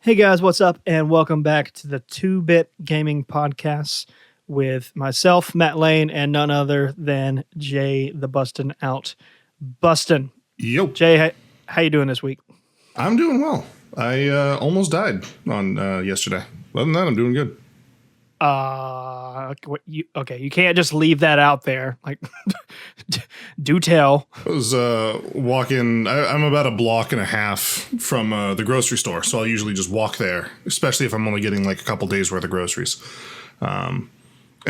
Hey guys, what's up? And welcome back to the 2-Bit Gaming Podcast with myself, Matt Lane, and none other than Jay the Bustin' Out Bustin'. Yo. Jay, how you doing this week? I'm doing well. I almost died on yesterday. Other than that, I'm doing good. You can't just leave that out there. Like, do tell. I was walking. I'm about a block and a half from the grocery store, so I'll usually just walk there, especially if I'm only getting like a couple days worth of groceries. And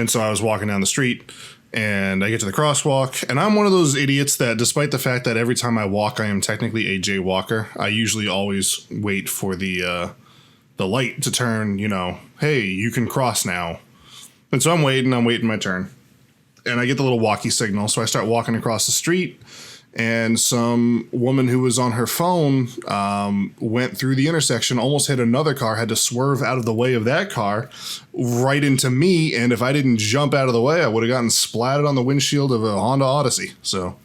so I was walking down the street, and I get to the crosswalk, and I'm one of those idiots that, despite the fact that every time I walk, I am technically a jaywalker, I usually always wait for the light to turn, hey, you can cross now. And so I'm waiting my turn. And I get the little walkie signal, so I start walking across the street, and some woman who was on her phone went through the intersection, almost hit another car, had to swerve out of the way of that car right into me, and if I didn't jump out of the way, I would have gotten splatted on the windshield of a Honda Odyssey. So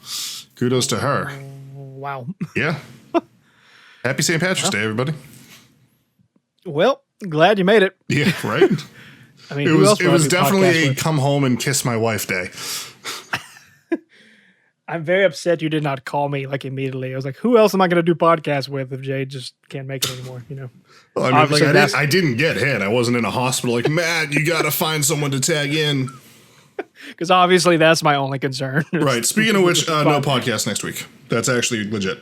kudos to her. Wow. Yeah. Happy St. Patrick's Day, everybody. Well, glad you made it. Yeah, right? I mean, it was definitely a come home and kiss my wife day. I'm very upset you did not call me like immediately. I was like, who else am I going to do podcasts with if Jay just can't make it anymore? Well, I mean, I didn't get hit. I wasn't in a hospital like, Matt, you got to find someone to tag in. Because obviously that's my only concern. Right. Speaking of which, no podcast next week. That's actually legit.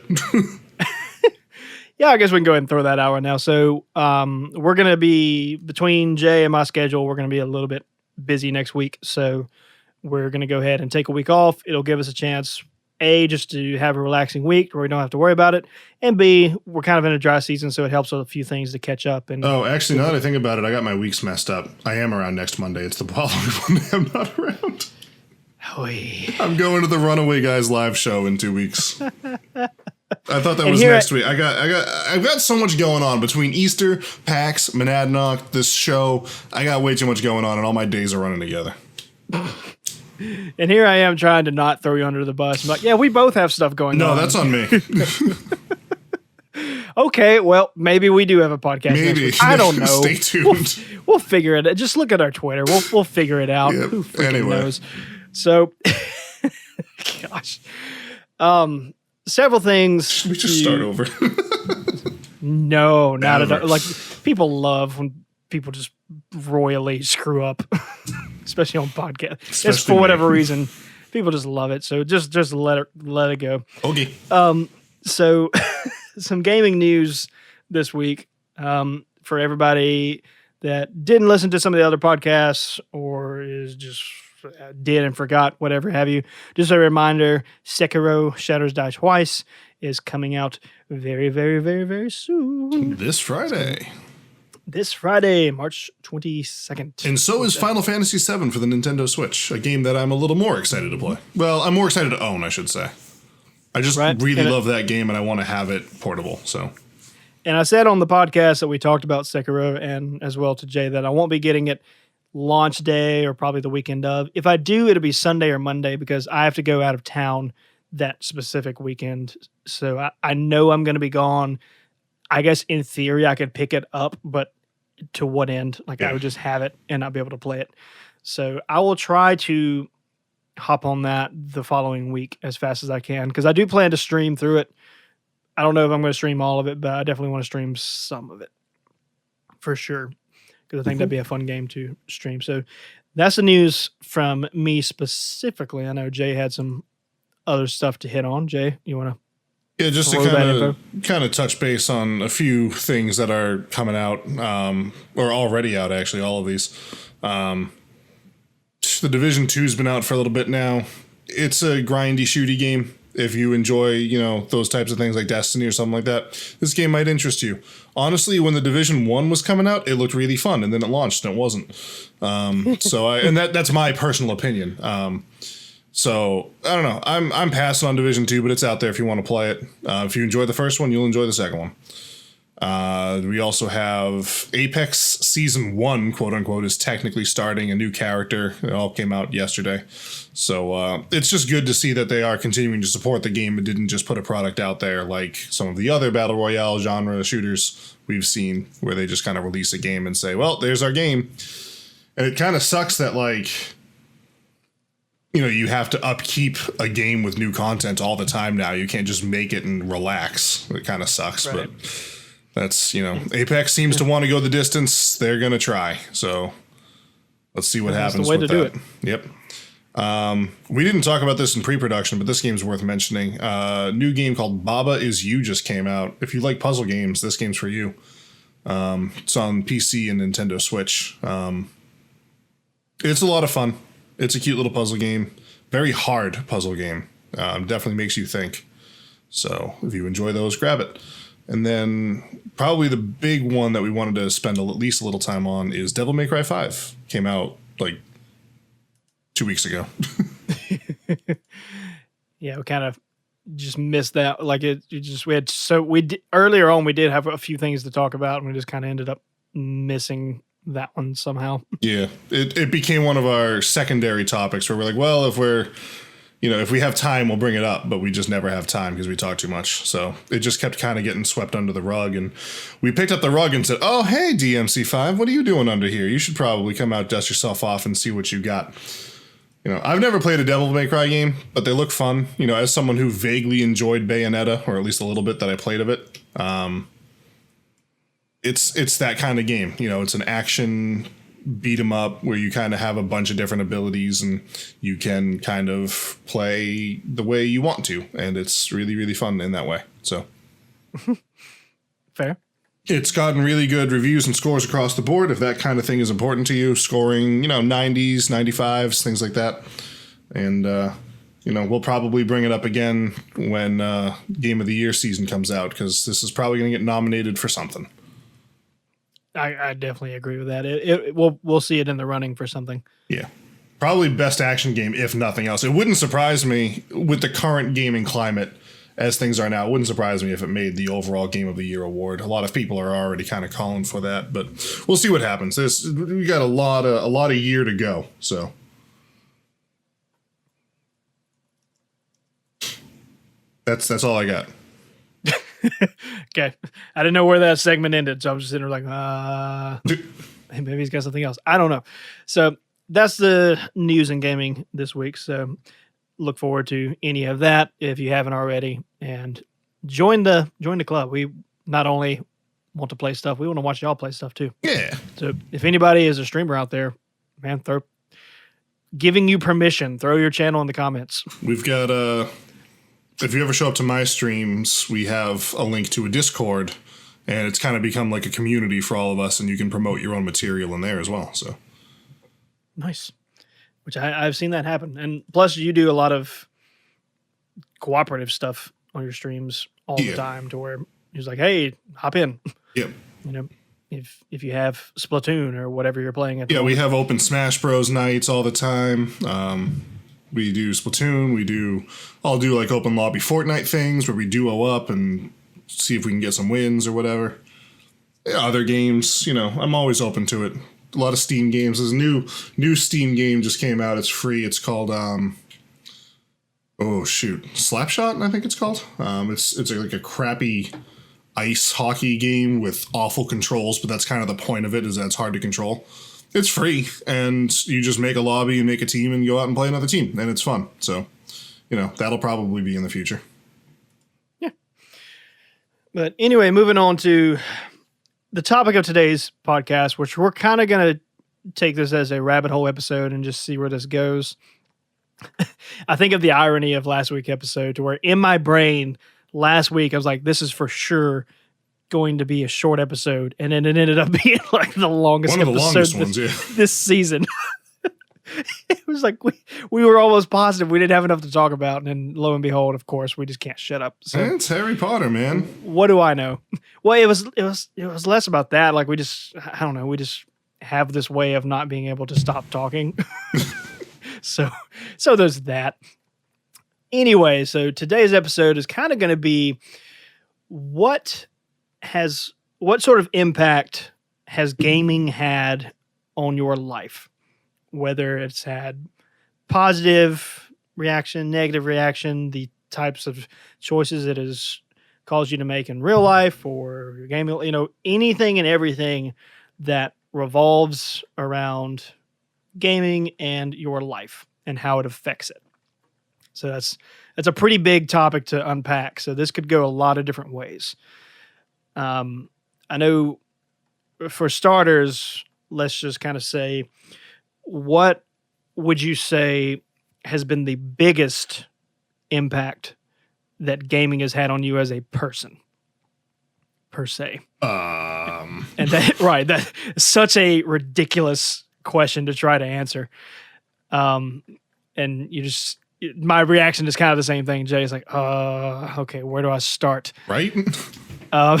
Yeah, I guess we can go ahead and throw that out right now. So we're going to be, between Jay and my schedule, we're going to be a little bit busy next week. So we're going to go ahead and take a week off. It'll give us a chance, A, just to have a relaxing week where we don't have to worry about it. And B, we're kind of in a dry season, so it helps with a few things to catch up. And actually, now that I think about it, I got my weeks messed up. I am around next Monday. It's the following Monday I'm not around. Oy. I'm going to the Runaway Guys live show in 2 weeks. I thought that was next week. I've got so much going on between Easter, PAX, Monadnock, this show. I got way too much going on, and all my days are running together. And here I am trying to not throw you under the bus. I'm like, yeah, we both have stuff going on. No, that's on me. Okay, well, maybe we do have a podcast next week. I don't know. Stay tuned. We'll figure it out. Just look at our Twitter. We'll figure it out. Yep. Who freaking knows? So, gosh. Several things. Should we just start over? No, not at all. Like, people love when people just royally screw up, especially on podcasts. Just for whatever reason, people just love it. So just let it go. Okay. So some gaming news this week for everybody that didn't listen to some of the other podcasts or is just did and forgot, whatever have you. Just a reminder, Sekiro Shadows Die Twice is coming out very, very, very, very soon. This Friday. March 22nd. And so is Final Fantasy VII for the Nintendo Switch, a game that I'm a little more excited to play. Well, I'm more excited to own, I should say. I just really love that game, and I want to have it portable. So, and I said on the podcast that we talked about Sekiro, and as well to Jay, that I won't be getting it launch day or probably the weekend of. If I do, it'll be Sunday or Monday because I have to go out of town that specific weekend. So I know I'm going to be gone. I guess in theory I could pick it up, but to what end? Like I would just have it and not be able to play it. So I will try to hop on that the following week as fast as I can because I do plan to stream through it. I don't know if I'm going to stream all of it, but I definitely want to stream some of it for sure. Because I think that'd be a fun game to stream. So that's the news from me specifically. I know Jay had some other stuff to hit on. Jay, you want to? Yeah, just to kind of touch base on a few things that are coming out or already out, actually, all of these. The Division 2's been out for a little bit now. It's a grindy, shooty game. If you enjoy, those types of things like Destiny or something like that, this game might interest you. Honestly, when the Division 1 was coming out, it looked really fun, and then it launched and it wasn't. That's my personal opinion. So I don't know. I'm passing on Division 2, but it's out there if you want to play it. If you enjoy the first one, you'll enjoy the second one. We also have Apex Season 1, quote unquote, is technically starting a new character. It all came out yesterday. So it's just good to see that they are continuing to support the game and didn't just put a product out there like some of the other Battle Royale genre shooters we've seen, where they just kind of release a game and say, well, there's our game. And it kind of sucks that, like, you know, you have to upkeep a game with new content all the time now. You can't just make it and relax. It kind of sucks, right. But that's, you know, Apex seems to want to go the distance. They're going to try. So let's see what happens with that. That's the way to do it. Yep. We didn't talk about this in pre-production, but this game's worth mentioning. New game called Baba Is You just came out. If you like puzzle games, this game's for you. It's on PC and Nintendo Switch. It's a lot of fun. It's a cute little puzzle game. Very hard puzzle game. Definitely makes you think. So if you enjoy those, grab it. And then probably the big one that we wanted to spend at least a little time on is Devil May Cry 5. Came out like 2 weeks ago. Yeah, we kind of just missed that. Like earlier on we did have a few things to talk about, and we just kind of ended up missing that one somehow. Yeah, it became one of our secondary topics where we're like, well, if we have time, we'll bring it up, but we just never have time because we talk too much. So it just kept kind of getting swept under the rug, and we picked up the rug and said, oh, hey, DMC5, what are you doing under here? You should probably come out, dust yourself off, and see what you got. You know, I've never played a Devil May Cry game, but they look fun. You know, as someone who vaguely enjoyed Bayonetta, or at least a little bit that I played of it, it's that kind of game. You know, it's an action beat 'em up where you kind of have a bunch of different abilities and you can kind of play the way you want to, and it's really, really fun in that way. So fair. It's gotten really good reviews and scores across the board. If that kind of thing is important to you, scoring, 90s, 95s, things like that. And we'll probably bring it up again when Game of the Year season comes out, because this is probably going to get nominated for something. I definitely agree with that. We'll see it in the running for something. Yeah. Probably best action game, if nothing else. It wouldn't surprise me with the current gaming climate as things are now. It wouldn't surprise me if it made the overall Game of the Year award. A lot of people are already kind of calling for that, but we'll see what happens. We got a lot of year to go. So that's all I got. Okay. I didn't know where that segment ended, so I'm just sitting there like, maybe he's got something else. I don't know. So that's the news in gaming this week. So look forward to any of that if you haven't already, and join the club. We not only want to play stuff, we want to watch y'all play stuff too. Yeah. So if anybody is a streamer out there, man, giving you permission, throw your channel in the comments. We've got if you ever show up to my streams, we have a link to a Discord, and it's kind of become like a community for all of us, and you can promote your own material in there as well. So nice. Which I've seen that happen. And plus you do a lot of cooperative stuff on your streams all the time, to where he's like, hey, hop in. Yep. If you have Splatoon or whatever you're playing at. Yeah, we have open Smash Bros nights all the time. We do Splatoon. I'll do like open lobby Fortnite things where we duo up and see if we can get some wins or whatever. Yeah, other games, I'm always open to it. A lot of Steam games. There's a new Steam game just came out. It's free. It's called Slapshot, I think it's called. It's like a crappy ice hockey game with awful controls, but that's kind of the point of it, is that it's hard to control. It's free, and you just make a lobby and make a team and go out and play another team, and it's fun. So, that'll probably be in the future. Yeah. But anyway, moving on to the topic of today's podcast, which we're kind of going to take this as a rabbit hole episode and just see where this goes. I think of the irony of last week's episode, to where in my brain last week, I was like, this is for sure going to be a short episode. And then it ended up being like the longest this season. It was like we were almost positive we didn't have enough to talk about. And then lo and behold, of course, we just can't shut up. So it's Harry Potter, man. What do I know? Well, it was less about that. Like we just have this way of not being able to stop talking. So there's that. Anyway, so today's episode is kind of going to be what has what sort of impact has gaming had on your life? Whether it's had positive reaction, negative reaction, the types of choices it has caused you to make in real life or your gaming, anything and everything that revolves around gaming and your life and how it affects it. So that's a pretty big topic to unpack. So this could go a lot of different ways. I know for starters, let's just kind of say, what would you say has been the biggest impact that gaming has had on you as a person, per se? And that, right, that is such a ridiculous question to try to answer. And my reaction is kind of the same thing. Jay's like, okay, where do I start? Right? I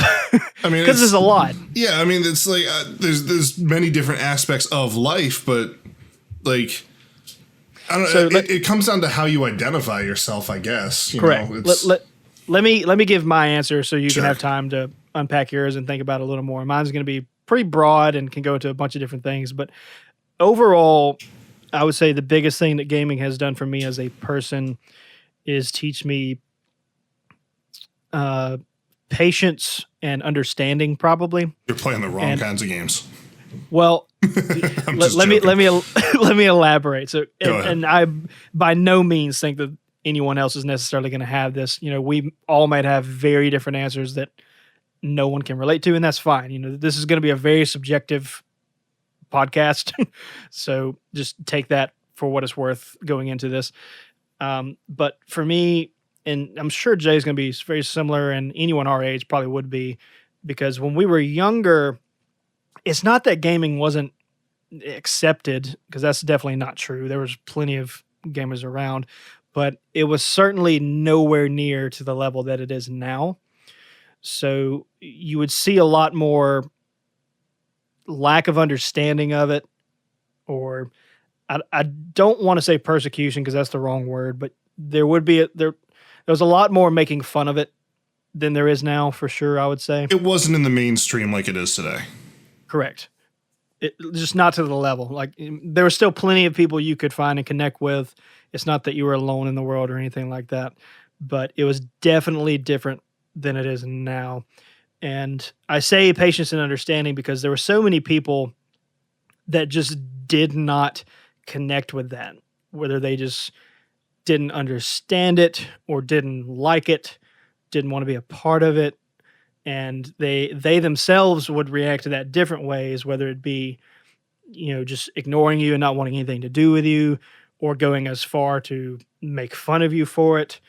mean, because there's a lot. Yeah, I mean, it's like there's many different aspects of life, but like, I don't know. It comes down to how you identify yourself, I guess. Correct. Let me give my answer so you can have time to unpack yours and think about it a little more. Mine's going to be pretty broad and can go into a bunch of different things, but overall, I would say the biggest thing that gaming has done for me as a person is teach me patience and understanding. Probably you're playing the wrong kinds of games. Well, let me elaborate. So, and I by no means think that anyone else is necessarily going to have this. We all might have very different answers that no one can relate to, and that's fine. This is going to be a very subjective podcast, so just take that for what it's worth going into this. But for me, and I'm sure Jay's going to be very similar, and anyone our age probably would be, because when we were younger, it's not that gaming wasn't accepted, because that's definitely not true. There was plenty of gamers around, but it was certainly nowhere near to the level that it is now. So you would see a lot more lack of understanding of it, or I don't want to say persecution because that's the wrong word, but there would be there was a lot more making fun of it than there is now, for sure, I would say. It wasn't in the mainstream like it is today. Correct. Just not to the level. Like, there were still plenty of people you could find and connect with. It's not that you were alone in the world or anything like that, but it was definitely different than it is now. And I say patience and understanding because there were so many people that just did not connect with that, whether they just didn't understand it or didn't like it, didn't want to be a part of it. And they themselves would react to that different ways, whether it be, just ignoring you and not wanting anything to do with you, or going as far to make fun of you for it,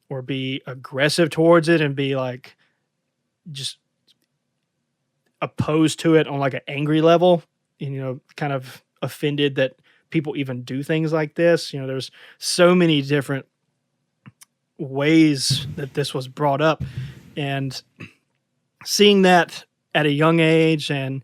or be aggressive towards it and be like just opposed to it on like an angry level, kind of offended that people even do things like this. There's so many different ways that this was brought up, and seeing that at a young age and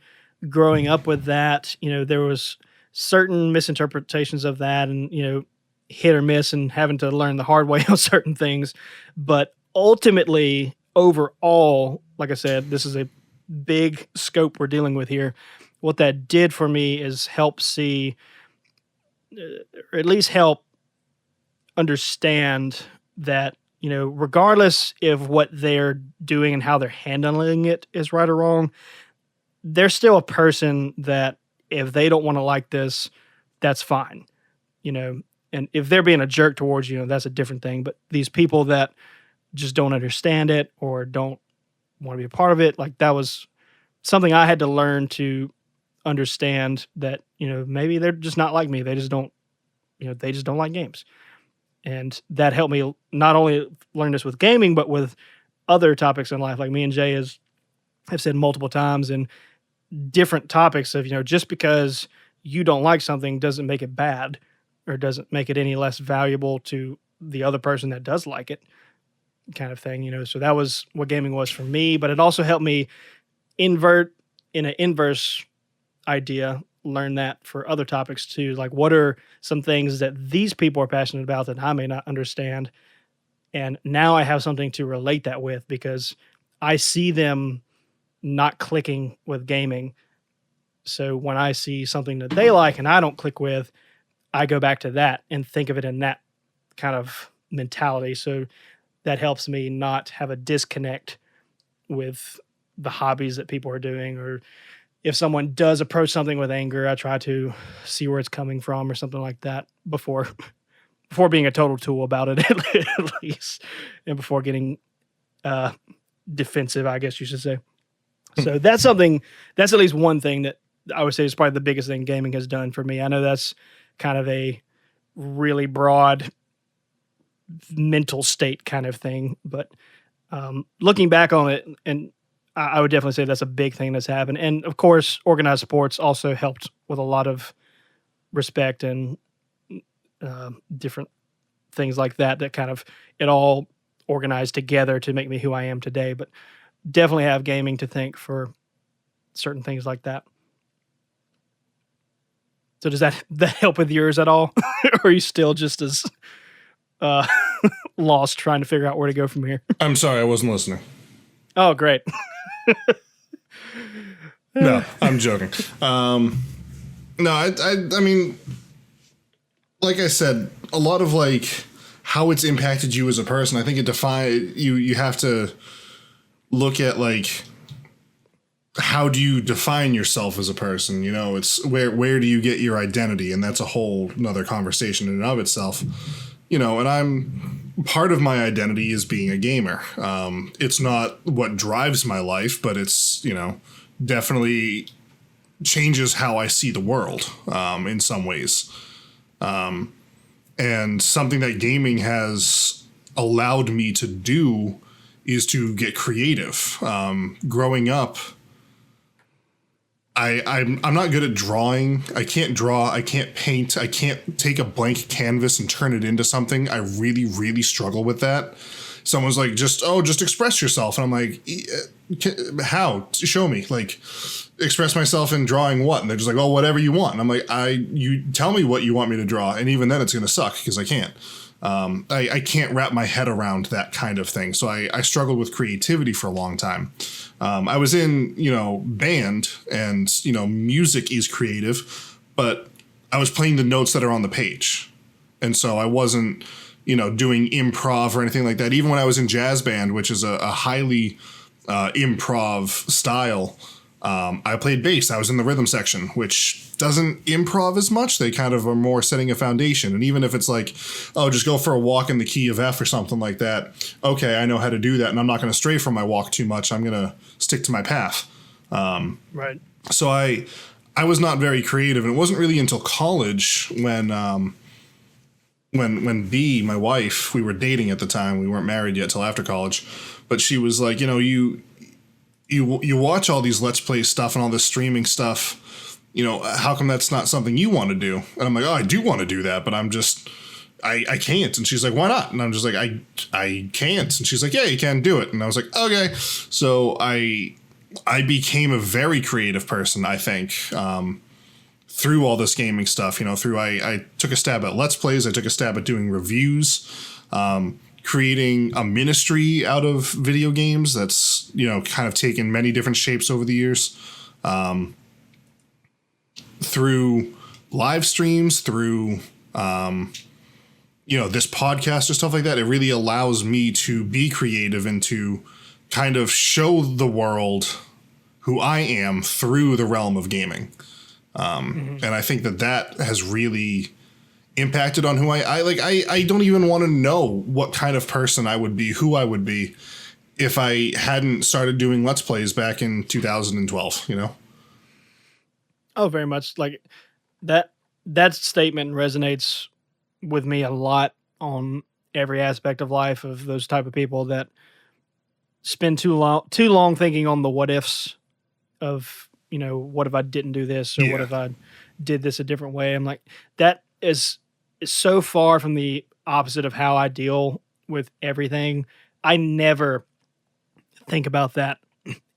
growing up with that, there was certain misinterpretations of that, and, hit or miss, and having to learn the hard way on certain things. But ultimately, overall, like I said, this is a big scope we're dealing with here. What that did for me is help see, or at least help understand that, regardless of what they're doing and how they're handling it is right or wrong, they're still a person that if they don't want to like this, that's fine. And if they're being a jerk towards you, that's a different thing. But these people that just don't understand it or don't want to be a part of it, like, that was something I had to learn to understand, that, maybe they're just not like me. They just don't like games. And that helped me not only learn this with gaming, but with other topics in life. Like me and Jay have said multiple times in different topics of, just because you don't like something doesn't make it bad, or doesn't make it any less valuable to the other person that does like it, kind of thing. So that was what gaming was for me, but it also helped me invert in an inverse idea, learn that for other topics too. Like, what are some things that these people are passionate about that I may not understand? And now I have something to relate that with, because I see them not clicking with gaming. So when I see something that they like and I don't click with, I go back to that and think of it in that kind of mentality. So that helps me not have a disconnect with the hobbies that people are doing. Or if someone does approach something with anger, I try to see where it's coming from or something like that before being a total tool about it at least, and before getting defensive, I guess you should say. So that's at least one thing that I would say is probably the biggest thing gaming has done for me. I know that's kind of a really broad mental state kind of thing, but looking back on it, and I would definitely say that's a big thing that's happened. And of course, organized sports also helped with a lot of respect and different things like that kind of it all organized together to make me who I am today. But definitely have gaming to thank for certain things like that. So does that help with yours at all? Or are you still just as lost trying to figure out where to go from here? I'm sorry, I wasn't listening. Oh, great. No, I'm joking. No, I mean, like I said, a lot of like how it's impacted you as a person. I think it you have to look at like how do you define yourself as a person? You know, it's where do you get your identity, and that's a whole another conversation in and of itself. You know, and part of my identity is being a gamer. It's not what drives my life, but it's, you know, definitely changes how I see the world in some ways. And something that gaming has allowed me to do is to get creative. Growing up, I'm not good at drawing. I can't draw. I can't paint. I can't take a blank canvas and turn it into something. I really, really struggle with that. Someone's like, just express yourself. And I'm like, how? Show me. Like, express myself in drawing what? And they're just like, oh, whatever you want. And I'm like, you tell me what you want me to draw. And even then it's going to suck because I can't. I can't wrap my head around that kind of thing. So I struggled with creativity for a long time. I was in, you know, band, and, you know, music is creative, but I was playing the notes that are on the page. And so I wasn't, you know, doing improv or anything like that. Even when I was in jazz band, which is a highly improv style, I played bass. I was in the rhythm section, which doesn't improv as much. They kind of are more setting a foundation. And even if it's like, oh, just go for a walk in the key of F or something like that. Okay, I know how to do that, and I'm not going to stray from my walk too much. I'm going to stick to my path. Right. So I was not very creative, and it wasn't really until college when B, my wife, we were dating at the time. We weren't married yet till after college, but she was like, you know, you watch all these Let's Play stuff and all this streaming stuff. You know, how come that's not something you want to do? And I'm like, oh, I do want to do that, but I'm just, I can't. And she's like, why not? And I'm just like, I can't. And she's like, yeah, you can do it. And I was like, okay. So I became a very creative person, I think, through all this gaming stuff. You know, I took a stab at Let's Plays. I took a stab at doing reviews, creating a ministry out of video games that's, you know, kind of taken many different shapes over the years. Through live streams, through, you know, this podcast or stuff like that, it really allows me to be creative and to kind of show the world who I am through the realm of gaming. And I think that has really impacted on who I don't even want to know what kind of person I would be, who I would be if I hadn't started doing Let's Plays back in 2012, you know? Oh, very much. Like that statement resonates with me a lot on every aspect of life, of those type of people that spend too long thinking on the what ifs of, you know, what if I didn't do this, or what if I did this a different way? I'm like, that is so far from the opposite of how I deal with everything. I never think about that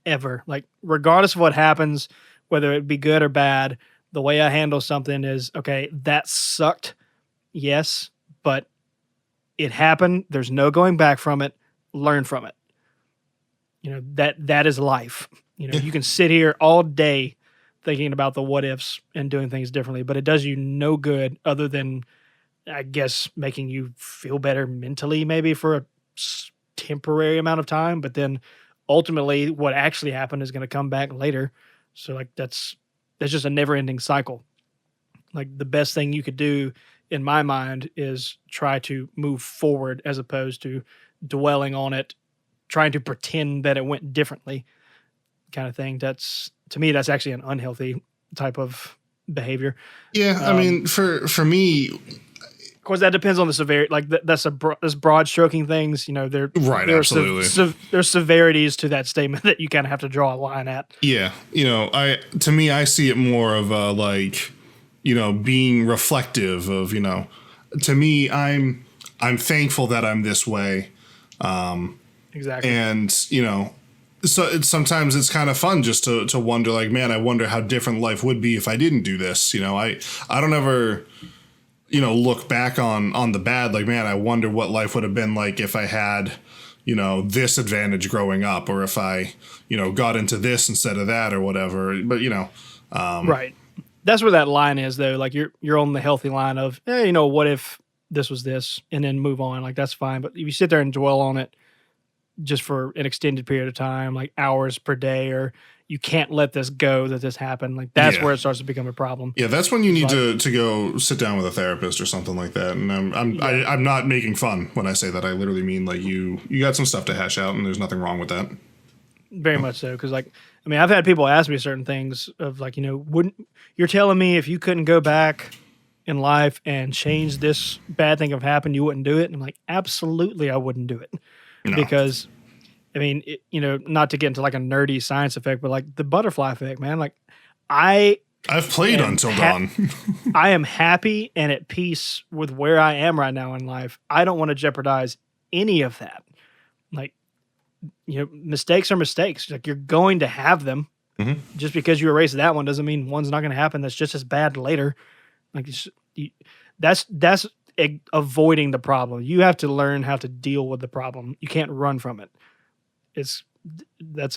ever. Like, regardless of what happens, whether it be good or bad, the way I handle something is, okay, that sucked. Yes, but it happened. There's no going back from it. Learn from it. You know, that is life. You can sit here all day thinking about the what ifs and doing things differently, but it does you no good other than, I guess, making you feel better mentally, maybe for a temporary amount of time. But then ultimately, what actually happened is going to come back later. So like that's just a never ending cycle. Like the best thing you could do in my mind is try to move forward as opposed to dwelling on it, trying to pretend that it went differently, kind of thing. That's, to me, that's actually an unhealthy type of behavior. Yeah, I mean, for me, of course, that depends on the severity. Like that's broad stroking things. There right, there absolutely. There's severities to that statement that you kind of have to draw a line at. Yeah, to me, I see it more of a like, being reflective of, to me, I'm thankful that I'm this way. Exactly. And, so sometimes it's kind of fun just to wonder, like, man, I wonder how different life would be if I didn't do this. I don't ever, look back on the bad, like, man, I wonder what life would have been like if I had, this advantage growing up, or if I, got into this instead of that or whatever. But, right. That's where that line is, though. Like you're on the healthy line of, what if this was this, and then move on. Like that's fine. But if you sit there and dwell on it just for an extended period of time, like hours per day, or you can't let this go that this happened, like that's where it starts to become a problem. Yeah, that's when you need to go sit down with a therapist or something like that. And I'm not making fun when I say that. I literally mean like you got some stuff to hash out, and there's nothing wrong with that. Very much so, because I've had people ask me certain things of like, wouldn't you're telling me if you couldn't go back in life and change this bad thing have happened, you wouldn't do it? And I'm like, absolutely, I wouldn't do it. No. Because not to get into like a nerdy science effect, but like the butterfly effect, man. Like I've played Until Dawn. I am happy and at peace with where I am right now in life. I don't want to jeopardize any of that. Like, mistakes are mistakes. Like you're going to have them. Mm-hmm. Just because you erase that one doesn't mean one's not going to happen that's just as bad later. Like that's avoiding the problem. You have to learn how to deal with the problem. You can't run from it. That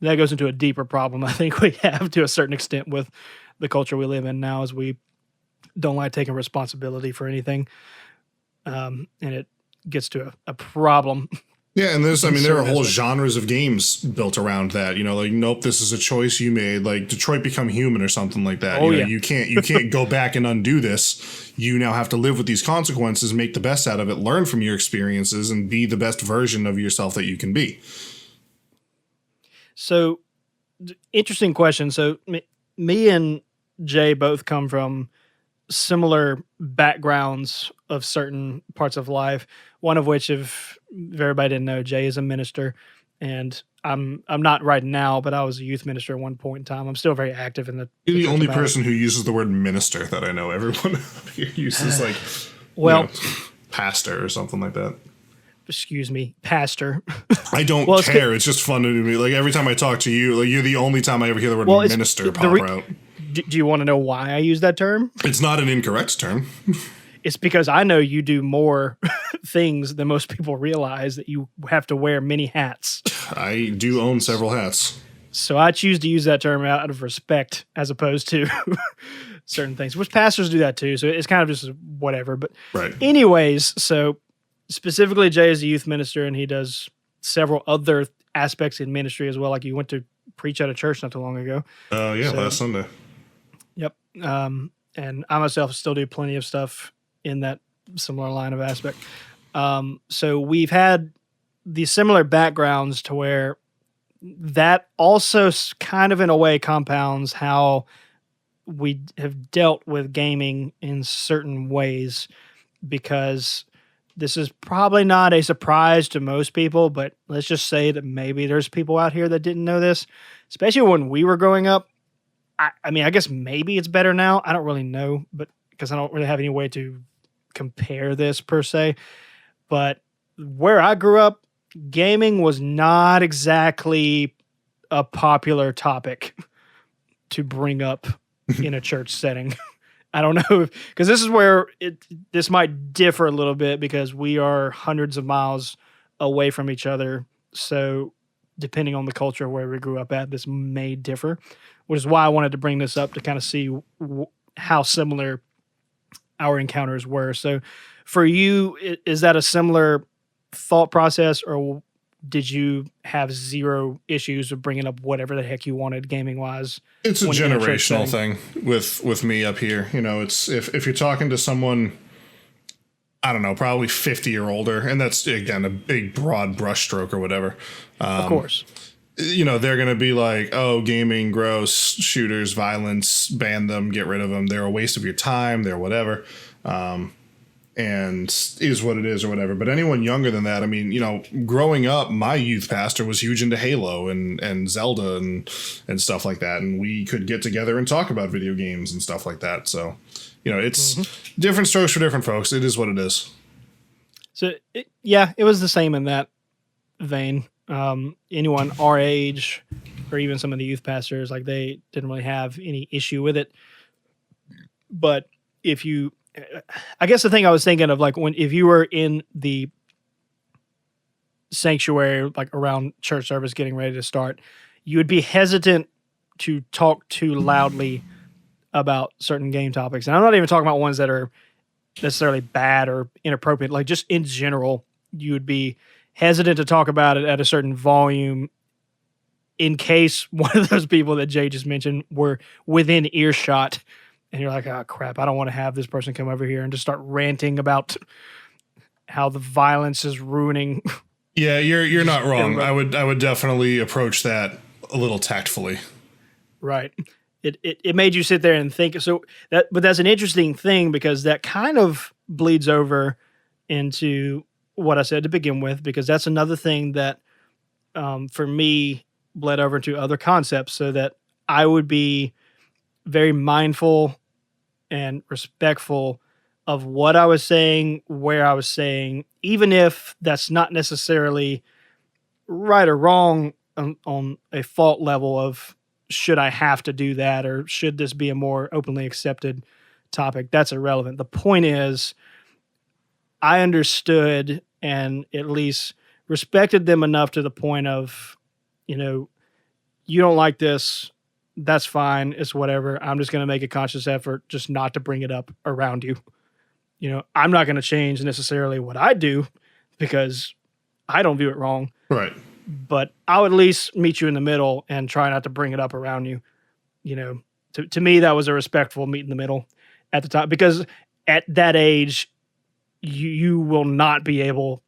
goes into a deeper problem I think we have to a certain extent with the culture we live in now, as we don't like taking responsibility for anything, and it gets to a problem. Yeah, and there are whole genres of games built around that. Like, nope, this is a choice you made. Like Detroit Become Human or something like that. Oh, yeah. You can't go back and undo this. You now have to live with these consequences, make the best out of it, learn from your experiences, and be the best version of yourself that you can be. So, interesting question. So, me and Jay both come from similar backgrounds of certain parts of life. One of which, if everybody didn't know, Jay is a minister, and I'm not right now, but I was a youth minister at one point in time. I'm still very active in the. You're the only person who uses the word minister that I know. Everyone here uses like, pastor or something like that. Excuse me, pastor. I don't care. It's just fun to me. Like every time I talk to you, like you're the only time I ever hear the word minister pop out. Do you want to know why I use that term? It's not an incorrect term. It's because I know you do more things than most people realize, that you have to wear many hats. I do own several hats. So I choose to use that term out of respect as opposed to certain things, which pastors do that too. So it's kind of just whatever. But anyways, so specifically Jay is a youth minister, and he does several other aspects in ministry as well. Like you went to preach at a church not too long ago. Last Sunday. Yep. And I myself still do plenty of stuff in that similar line of aspect. So we've had these similar backgrounds to where that also kind of in a way compounds how we have dealt with gaming in certain ways, because this is probably not a surprise to most people, but let's just say that maybe there's people out here that didn't know this, especially when we were growing up. I mean, I guess maybe it's better now. I don't really know, but because I don't really have any way to compare this per se. But where I grew up, gaming was not exactly a popular topic to bring up in a church setting. I don't know, because this is where this might differ a little bit, because we are hundreds of miles away from each other. So depending on the culture where we grew up at, this may differ, which is why I wanted to bring this up to kind of see how similar our encounters were. So for you, is that a similar thought process, or did you have zero issues with bringing up whatever the heck you wanted gaming wise? It's a generational thing with me up here. You know, it's if you're talking to someone, I don't know, probably 50 or older, and that's, again, a big broad brushstroke or whatever. Of course. You know, they're going to be like, oh, gaming, gross, shooters, violence, ban them, get rid of them. They're a waste of your time. They're whatever. And is what it is or whatever. But anyone younger than that, I mean, you know, growing up, my youth pastor was huge into Halo and Zelda and stuff like that. And we could get together and talk about video games and stuff like that. So, you know, it's different strokes for different folks. It is what it is. So, it was the same in that vein. Anyone our age, or even some of the youth pastors, like, they didn't really have any issue with it. But I guess the thing I was thinking of, like, if you were in the sanctuary, like around church service getting ready to start, you would be hesitant to talk too loudly about certain game topics. And I'm not even talking about ones that are necessarily bad or inappropriate. Like, just in general, you would be hesitant to talk about it at a certain volume in case one of those people that Jay just mentioned were within earshot. And you're like, oh, crap, I don't want to have this person come over here and just start ranting about how the violence is ruining. Yeah, you're not wrong. I would definitely approach that a little tactfully. Right. It made you sit there and think. But that's an interesting thing, because that kind of bleeds over into what I said to begin with, because that's another thing that, for me, bled over into other concepts, so that I would be very mindful and respectful of what I was saying, where I was saying, even if that's not necessarily right or wrong on a fault level of, should I have to do that, or should this be a more openly accepted topic? That's irrelevant. The point is, I understood and at least respected them enough to the point of, you know, you don't like this, that's fine. It's whatever. I'm just going to make a conscious effort just not to bring it up around you. You know, I'm not going to change necessarily what I do because I don't view it wrong. Right. But I'll at least meet you in the middle and try not to bring it up around you. You know, to me, that was a respectful meet in the middle at the time, because at that age, you will not be able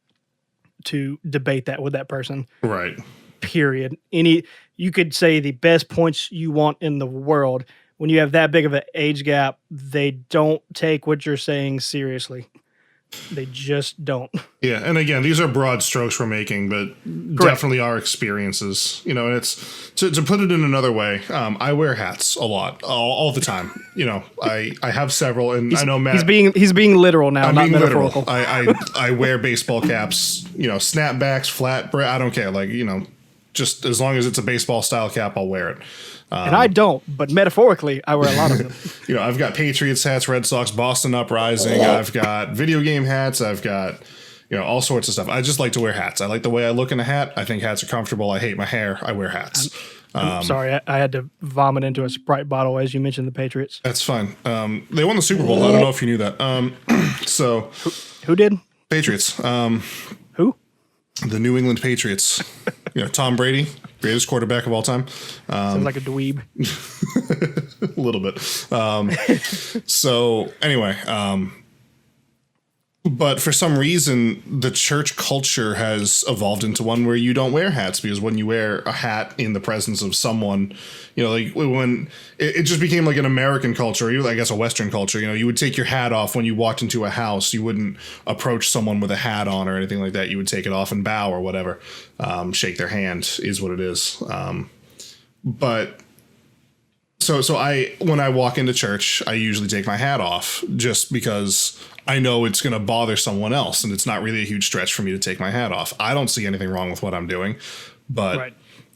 to debate that with that person. Right. Period. You could say the best points you want in the world. When you have that big of an age gap, they don't take what you're saying seriously. They just don't. Yeah, and again, these are broad strokes we're making, but definitely our experiences. You know, and it's to put it in another way. I wear hats a lot, all the time. You know, I have several, and I know Matt. He's being literal now, I'm not being metaphorical. Literal. I wear baseball caps. You know, snapbacks, flat. I don't care. Like, you know, just as long as it's a baseball style cap, I'll wear it. And I don't, but metaphorically, I wear a lot of them. You know, I've got Patriots hats, Red Sox, Boston Uprising. I've got video game hats. I've got, you know, all sorts of stuff. I just like to wear hats. I like the way I look in a hat. I think hats are comfortable. I hate my hair. I wear hats. I'm sorry, I had to vomit into a Sprite bottle as you mentioned the Patriots. That's fine. They won the Super Bowl. I don't know if you knew that. So who did? Patriots. Who? The New England Patriots. You know, Tom Brady, greatest quarterback of all time. Sounds like a dweeb. A little bit. So anyway, but for some reason, the church culture has evolved into one where you don't wear hats, because when you wear a hat in the presence of someone, you know, like when it just became like an American culture, or I guess a Western culture, you know, you would take your hat off when you walked into a house. You wouldn't approach someone with a hat on or anything like that. You would take it off and bow or whatever. Shake their hand is what it is. But so when I walk into church, I usually take my hat off, just because I know it's going to bother someone else, and it's not really a huge stretch for me to take my hat off. I don't see anything wrong with what I'm doing, but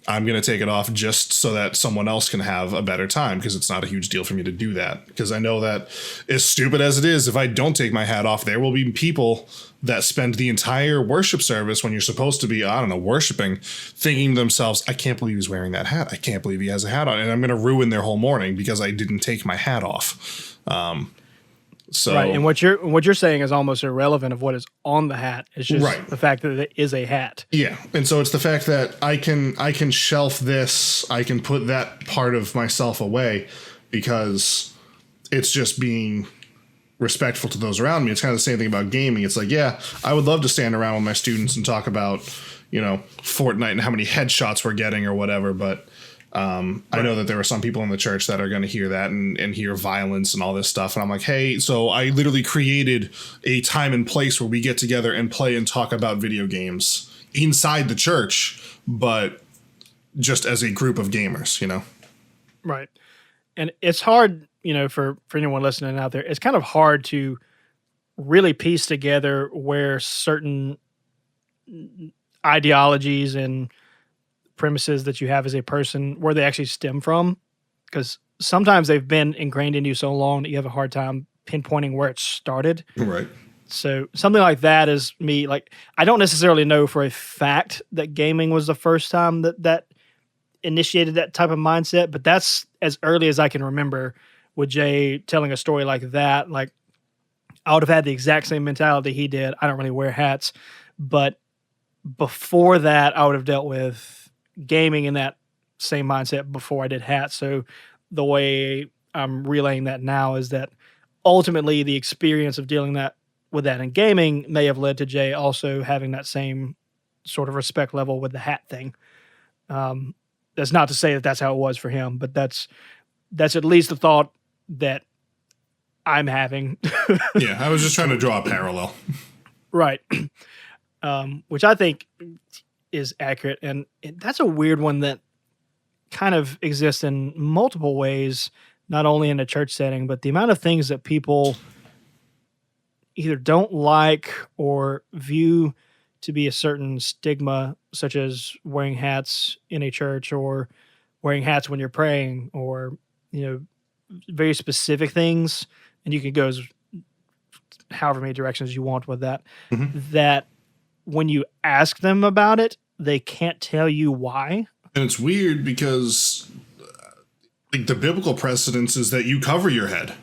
I'm going to take it off just so that someone else can have a better time, because it's not a huge deal for me to do that. Because I know that, as stupid as it is, if I don't take my hat off, there will be people that spend the entire worship service, when you're supposed to be, I don't know, worshiping, thinking to themselves, I can't believe he's wearing that hat. I can't believe he has a hat on. And I'm going to ruin their whole morning because I didn't take my hat off. So Right, and what you're saying is almost irrelevant of what is on the hat. It's just Right. the fact that it is a hat. Yeah, and so it's the fact that I can shelf this, I can put that part of myself away, because it's just being respectful to those around me. It's kind of the same thing about gaming. It's like, yeah, I would love to stand around with my students and talk about, Fortnite and how many headshots we're getting or whatever, but I know that there are some people in the church that are going to hear that and hear violence and all this stuff. And I'm like, hey, so I literally created a time and place where we get together and play and talk about video games inside the church, but just as a group of gamers, Right. And it's hard, for anyone listening out there, it's kind of hard to really piece together where certain ideologies and premises that you have as a person, where they actually stem from, because sometimes they've been ingrained in you so long that you have a hard time pinpointing where it started. Right. So something like that is me. Like, I don't necessarily know for a fact that gaming was the first time that initiated that type of mindset, but that's as early as I can remember with Jay telling a story like that. Like, I would have had the exact same mentality he did. I don't really wear hats, but before that, I would have dealt with gaming in that same mindset before I did hats. So the way I'm relaying that now is that ultimately the experience of dealing with that in gaming may have led to Jay also having that same sort of respect level with the hat thing. That's not to say that that's how it was for him, but that's at least the thought that I'm having. Yeah, I was just trying to draw a parallel. Right. Which I think is accurate. And that's a weird one that kind of exists in multiple ways, not only in a church setting, but the amount of things that people either don't like or view to be a certain stigma, such as wearing hats in a church or wearing hats when you're praying, or, very specific things. And you can go as however many directions you want with that, that when you ask them about it, they can't tell you why. And it's weird because the biblical precedence is that you cover your head.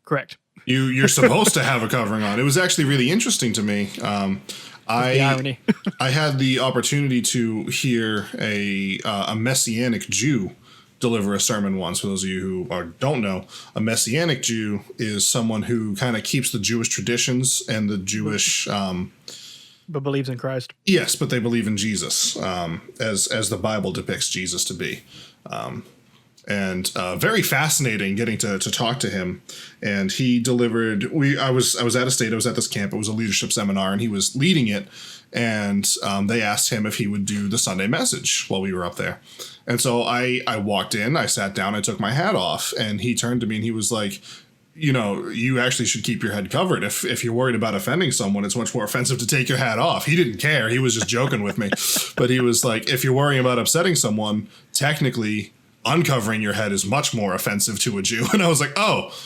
Correct. You're supposed to have a covering on. It was actually really interesting to me. The irony. I had the opportunity to hear a Messianic Jew deliver a sermon once. For those of you who don't know, a Messianic Jew is someone who kind of keeps the Jewish traditions and the Jewish... but believes in Christ. Yes, but they believe in Jesus, as the Bible depicts Jesus to be. And very fascinating getting to talk to him. And he delivered, I was at a state, I was at this camp, it was a leadership seminar, and he was leading it. And they asked him if he would do the Sunday message while we were up there. And so I walked in, I sat down, I took my hat off, and he turned to me and he was like, you actually should keep your head covered. If you're worried about offending someone, it's much more offensive to take your hat off. He didn't care. He was just joking with me. But he was like, if you're worrying about upsetting someone, technically uncovering your head is much more offensive to a Jew. And I was like, oh,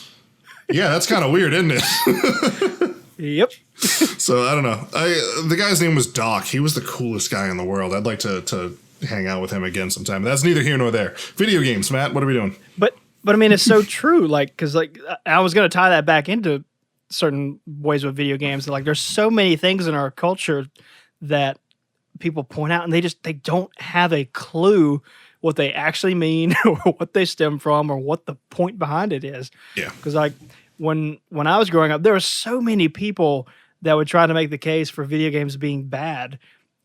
yeah, that's kind of weird, isn't it? Yep. So I don't know. The guy's name was Doc. He was the coolest guy in the world. I'd like to hang out with him again sometime. That's neither here nor there. Video games, Matt, what are we doing? But I mean, it's so true. Like, because I was going to tie that back into certain ways with video games. Like, there's so many things in our culture that people point out, and they don't have a clue what they actually mean or what they stem from or what the point behind it is. Yeah. Because like when I was growing up, there were so many people that would try to make the case for video games being bad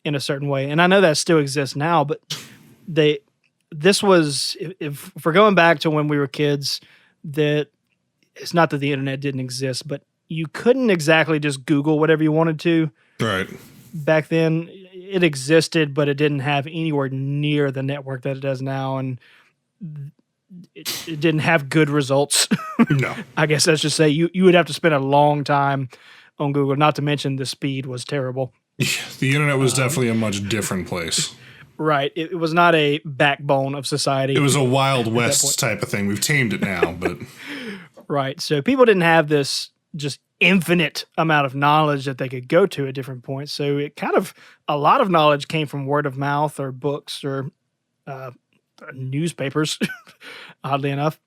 in a certain way, and I know that still exists now, but this was, if we're going back to when we were kids, that it's not that the internet didn't exist, but you couldn't exactly just Google whatever you wanted to. Right. Back then, it existed, but it didn't have anywhere near the network that it does now, and it didn't have good results. No. I guess let's just say you would have to spend a long time on Google, not to mention the speed was terrible. Yeah, the internet was definitely a much different place. Right. It was not a backbone of society. It was a Wild point. West type of thing. We've tamed it now, but Right. So people didn't have this just infinite amount of knowledge that they could go to at different points. So it kind of, a lot of knowledge came from word of mouth or books or uh, newspapers, oddly enough.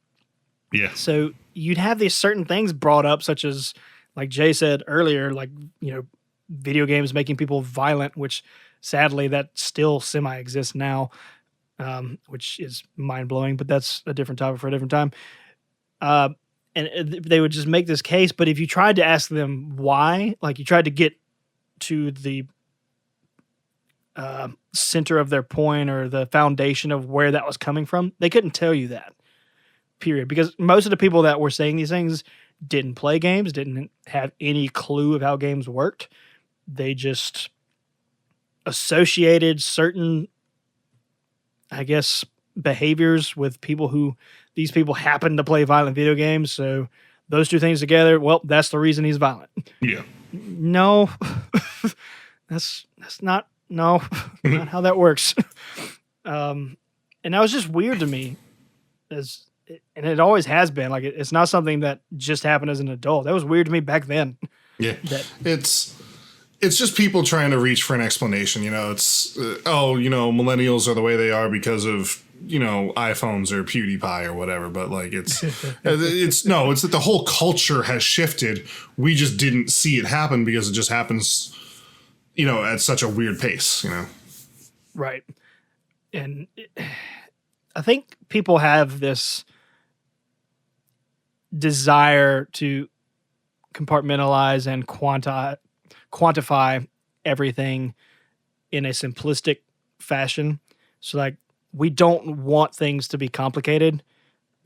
yeah. So you'd have these certain things brought up, such as, like Jay said earlier, like, video games making people violent, which sadly that still semi exists now, which is mind blowing, but that's a different topic for a different time. And they would just make this case, but if you tried to ask them why, like you tried to get to the center of their point or the foundation of where that was coming from, they couldn't tell you that, period. Because most of the people that were saying these things didn't play games, didn't have any clue of how games worked. They just associated certain, I guess, behaviors with people who these people happen to play violent video games. So those two things together, well, that's the reason he's violent. Yeah. No, that's not, no, not how that works. And that was just weird to me, and it always has been. Like, it's not something that just happened as an adult. That was weird to me back then. Yeah. It's just people trying to reach for an explanation. It's, millennials are the way they are because of, iPhones or PewDiePie or whatever. But like, it's that the whole culture has shifted. We just didn't see it happen because it just happens, at such a weird pace, Right. And I think people have this desire to compartmentalize and quantify everything in a simplistic fashion. So like, we don't want things to be complicated,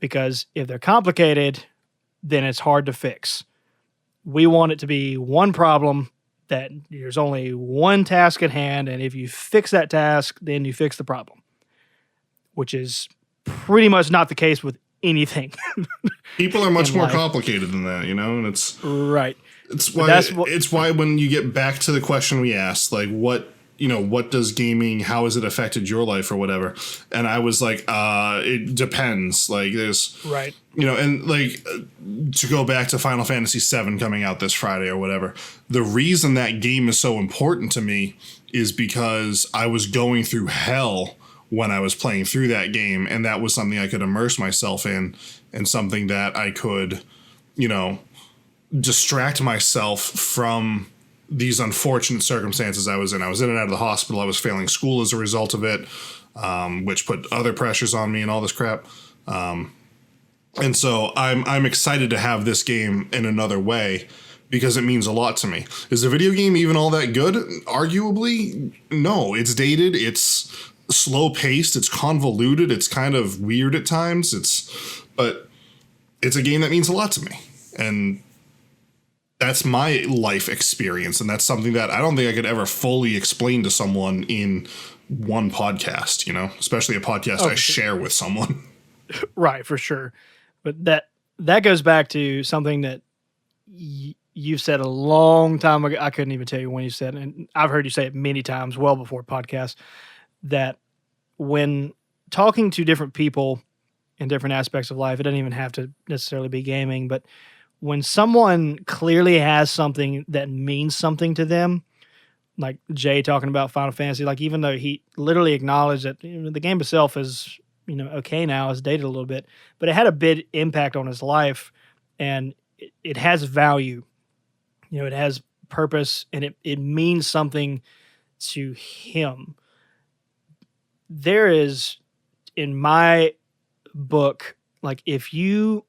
because if they're complicated, then it's hard to fix. We want it to be one problem, that there's only one task at hand, and if you fix that task, then you fix the problem, which is pretty much not the case with anything. People are much more complicated than that, and it's right. It's why when you get back to the question we asked, like, what does gaming, how has it affected your life or whatever? And I was like, it depends. Like, there's, right. And like, to go back to Final Fantasy VII coming out this Friday or whatever, the reason that game is so important to me is because I was going through hell when I was playing through that game, and that was something I could immerse myself in, and something that I could, distract myself from these unfortunate circumstances I was in. I was in and out of the hospital. I was failing school as a result of it, which put other pressures on me and all this crap. And so I'm excited to have this game in another way, because it means a lot to me. Is the video game even all that good? Arguably, no. It's dated. It's slow paced. It's convoluted. It's kind of weird at times. But it's a game that means a lot to me. And that's my life experience, and that's something that I don't think I could ever fully explain to someone in one podcast, especially a podcast I share with someone. Right, for sure. But that goes back to something that you've said a long time ago. I couldn't even tell you when you said it, and I've heard you say it many times, well before podcasts, that when talking to different people in different aspects of life, it doesn't even have to necessarily be gaming, but when someone clearly has something that means something to them, like Jay talking about Final Fantasy, like, even though he literally acknowledged that the game itself is, okay now, it's dated a little bit, but it had a big impact on his life, and it has value. It has purpose, and it means something to him. There is, in my book, like, if you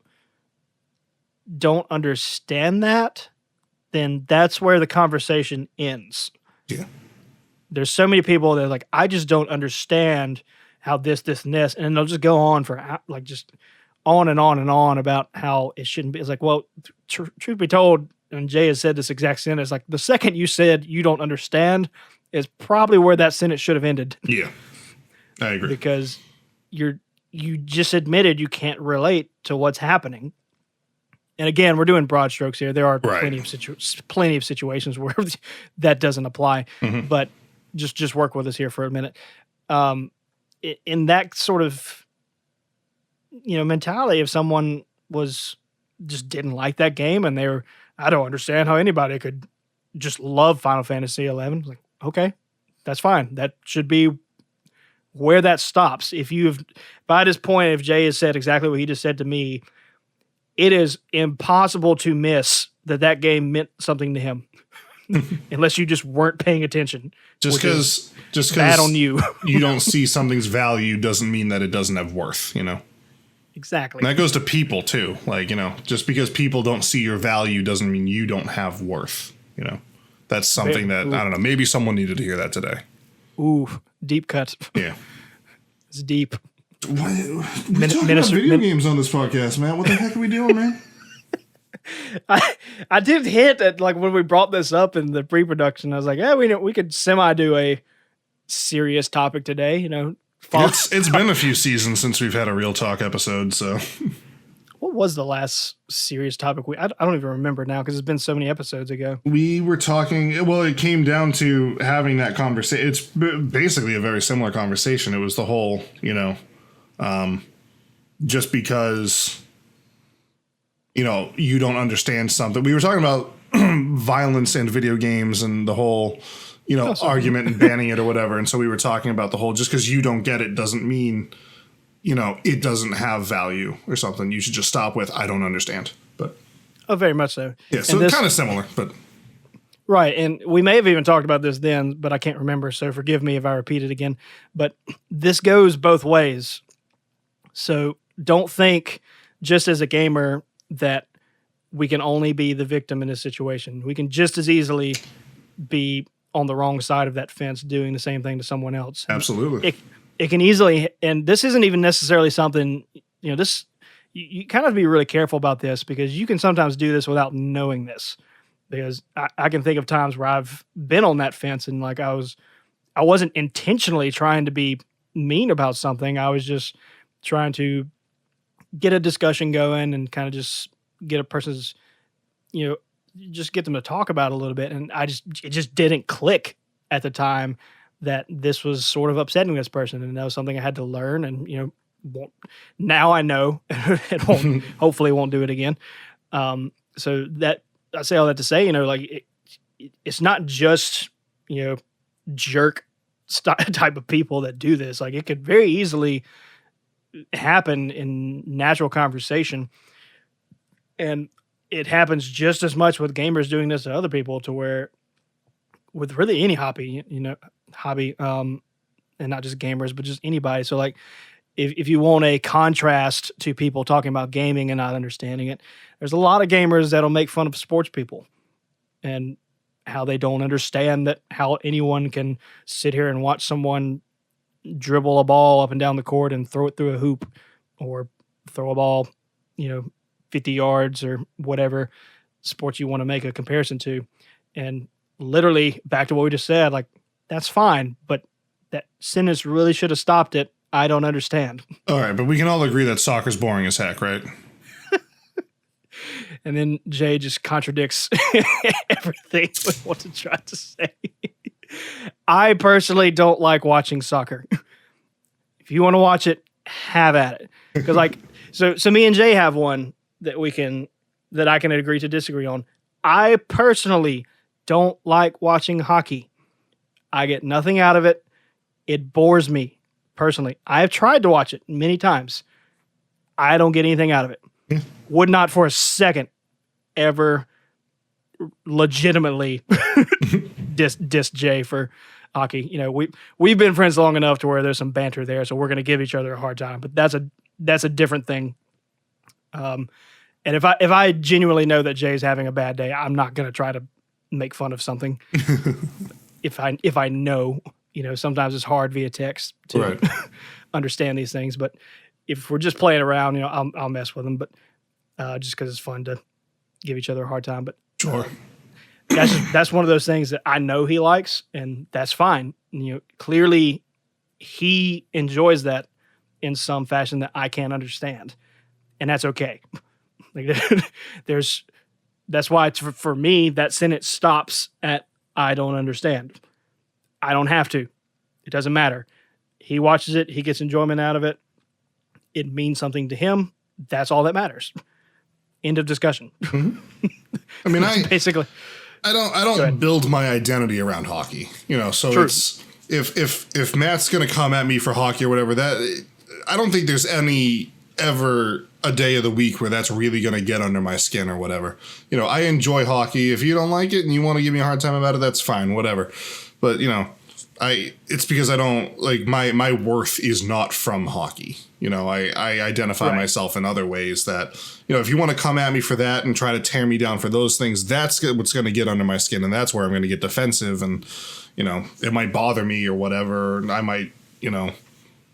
don't understand that, then that's where the conversation ends. Yeah. There's so many people that are like, I just don't understand how this, and this, and they'll just go on for like just on and on and on about how it shouldn't be. It's like, well, truth be told, and Jay has said this exact sentence, like, the second you said you don't understand is probably where that sentence should have ended. Yeah, I agree. Because you just admitted you can't relate to what's happening. And again, we're doing broad strokes here. There are plenty of situations where that doesn't apply, but just work with us here for a minute. um, in that sort of mentality, if someone was just didn't like that game and I don't understand how anybody could just love Final Fantasy 11. Like, okay, that's fine. That should be where that stops. By this point, if Jay has said exactly what he just said to me, it is impossible to miss that game meant something to him, unless you just weren't paying attention. Just because bad on you. You don't see something's value doesn't mean that it doesn't have worth. Exactly. And that goes to people too. Like, just because people don't see your value doesn't mean you don't have worth. That's something that, I don't know, maybe someone needed to hear that today. Ooh, deep cut. Yeah. It's deep. We talk about video games on this podcast, man. What the heck are we doing, man? I did hint at, like, when we brought this up in the pre-production, I was like, yeah, we could do a serious topic today, It's been a few seasons since we've had a real talk episode, so. What was the last serious topic I don't even remember now because it's been so many episodes ago. We were talking, well, it came down to having that conversation. It's basically a very similar conversation. It was the whole, just because, you don't understand something. We were talking about violence in video games and the whole, argument and banning it or whatever. And so we were talking about the whole, just because you don't get it doesn't mean, it doesn't have value or something. You should just stop with, I don't understand. But very much so. Yeah, so it's kind of similar, but. Right. And we may have even talked about this then, but I can't remember. So forgive me if I repeat it again. But this goes both ways. So don't think, just as a gamer, that we can only be the victim in this situation. We can just as easily be on the wrong side of that fence doing the same thing to someone else. Absolutely. It can easily, and this isn't even necessarily something, this, you kind of have to be really careful about this because you can sometimes do this without knowing this. Because I can think of times where I've been on that fence and like I wasn't intentionally trying to be mean about something. I was just trying to get a discussion going and kind of just get a person's, just get them to talk about it a little bit. And it just didn't click at the time that this was sort of upsetting this person. And that was something I had to learn and, now I know and hopefully won't do it again. So that, I say all that to say, it's not just, jerk type of people that do this. Like, it could very easily happen in natural conversation. And it happens just as much with gamers doing this to other people, to where with really any hobby, and not just gamers, but just anybody. So like, if you want a contrast to people talking about gaming and not understanding it, there's a lot of gamers that'll make fun of sports people and how they don't understand how anyone can sit here and watch someone dribble a ball up and down the court and throw it through a hoop, or throw a ball, 50 yards or whatever sports you want to make a comparison to. And literally back to what we just said, like, that's fine, but that sentence really should have stopped it. I don't understand. All right, but we can all agree that soccer's boring as heck, right? And then Jay just contradicts everything with what to try to say. I personally don't like watching soccer. If you want to watch it, have at it. Because so me and Jay have one that I can agree to disagree on. I personally don't like watching hockey. I get nothing out of it. It bores me. Personally, I have tried to watch it many times. I don't get anything out of it. Yeah. Would not for a second ever legitimately diss Jay for hockey. We've been friends long enough to where there's some banter there, so we're going to give each other a hard time. But that's a different thing. And if I genuinely know that Jay's having a bad day, I'm not going to try to make fun of something. if I know. Sometimes it's hard via text to understand these things. But if we're just playing around, I'll mess with them. But just because it's fun to give each other a hard time. But sure, that's one of those things that I know he likes, and that's fine. Clearly he enjoys that in some fashion that I can't understand, and that's okay. That's why for me that sentence stops at I don't understand. I don't have to. It doesn't matter. He watches it. He gets enjoyment out of it. It means something to him. That's all that matters. End of discussion. I mean, basically. I don't build my identity around hockey, so True. It's if Matt's going to come at me for hockey or whatever, that I don't think there's ever a day of the week where that's really going to get under my skin or whatever. I enjoy hockey. If you don't like it and you want to give me a hard time about it, that's fine, whatever. But, it's because I don't like my worth is not from hockey. I identify myself in other ways that, if you want to come at me for that and try to tear me down for those things, that's what's going to get under my skin. And that's where I'm going to get defensive and, it might bother me or whatever. And I might,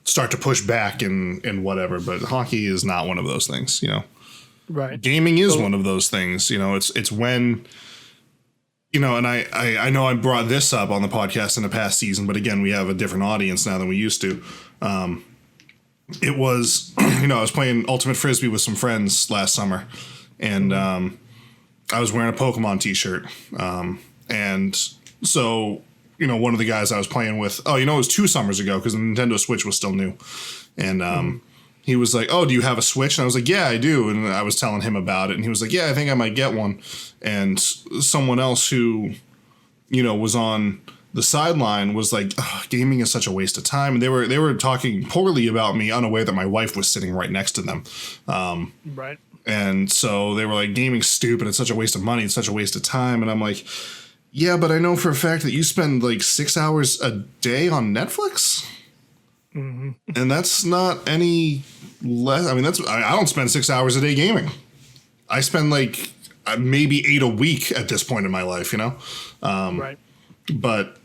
start to push back and whatever. But hockey is not one of those things, Right. Gaming is one of those things, it's when, and I know I brought this up on the podcast in the past season, but again, we have a different audience now than we used to. It was, I was playing Ultimate Frisbee with some friends last summer, and I was wearing a Pokemon t-shirt. And so, one of the guys I was playing with, it was 2 summers ago because the Nintendo Switch was still new. And he was like, "Oh, do you have a Switch?" And I was like, "Yeah, I do." And I was telling him about it, and he was like, "Yeah, I think I might get one." And someone else who, was on the sideline was like, "Gaming is such a waste of time." And they were talking poorly about me, unaware that my wife was sitting right next to them. Right. And so they were like, "Gaming's stupid. It's such a waste of money. It's such a waste of time." And I'm like, "Yeah, but I know for a fact that you spend like 6 hours a day on Netflix." Mm-hmm. And that's not any less. I mean, I don't spend 6 hours a day gaming. I spend like maybe 8 a week at this point in my life, Right. But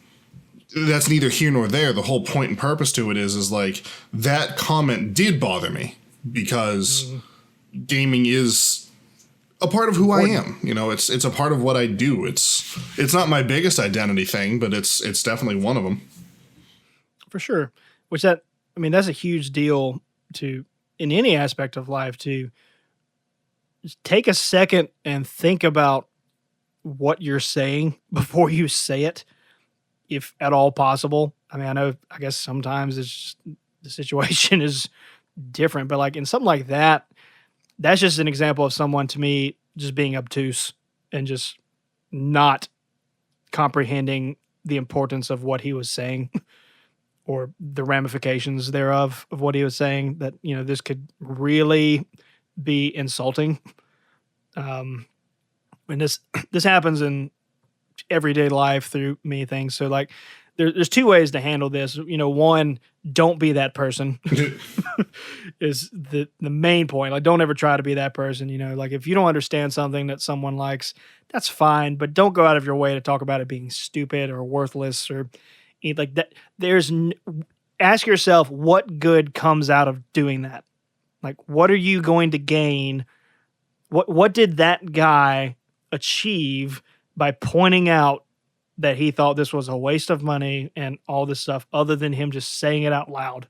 that's neither here nor there. The whole point and purpose to it is like that comment did bother me because gaming is a part of who I am. It's a part of what I do. It's not my biggest identity thing, but it's definitely one of them. For sure. That's a huge deal in any aspect of life, to just take a second and think about what you're saying before you say it, if at all possible. I guess sometimes it's just, the situation is different, but like in something like that, that's just an example of someone, to me, just being obtuse and just not comprehending the importance of what he was saying or the ramifications thereof of what he was saying, that, this could really be insulting. And this happens in everyday life through many things. So like there's 2 ways to handle this. One, don't be that person is the main point. Like, don't ever try to be that person. Like if you don't understand something that someone likes, that's fine, but don't go out of your way to talk about it being stupid or worthless or like that. Ask yourself what good comes out of doing that. Like, what are you going to gain? What did that guy achieve by pointing out that he thought this was a waste of money and all this stuff, other than him just saying it out loud?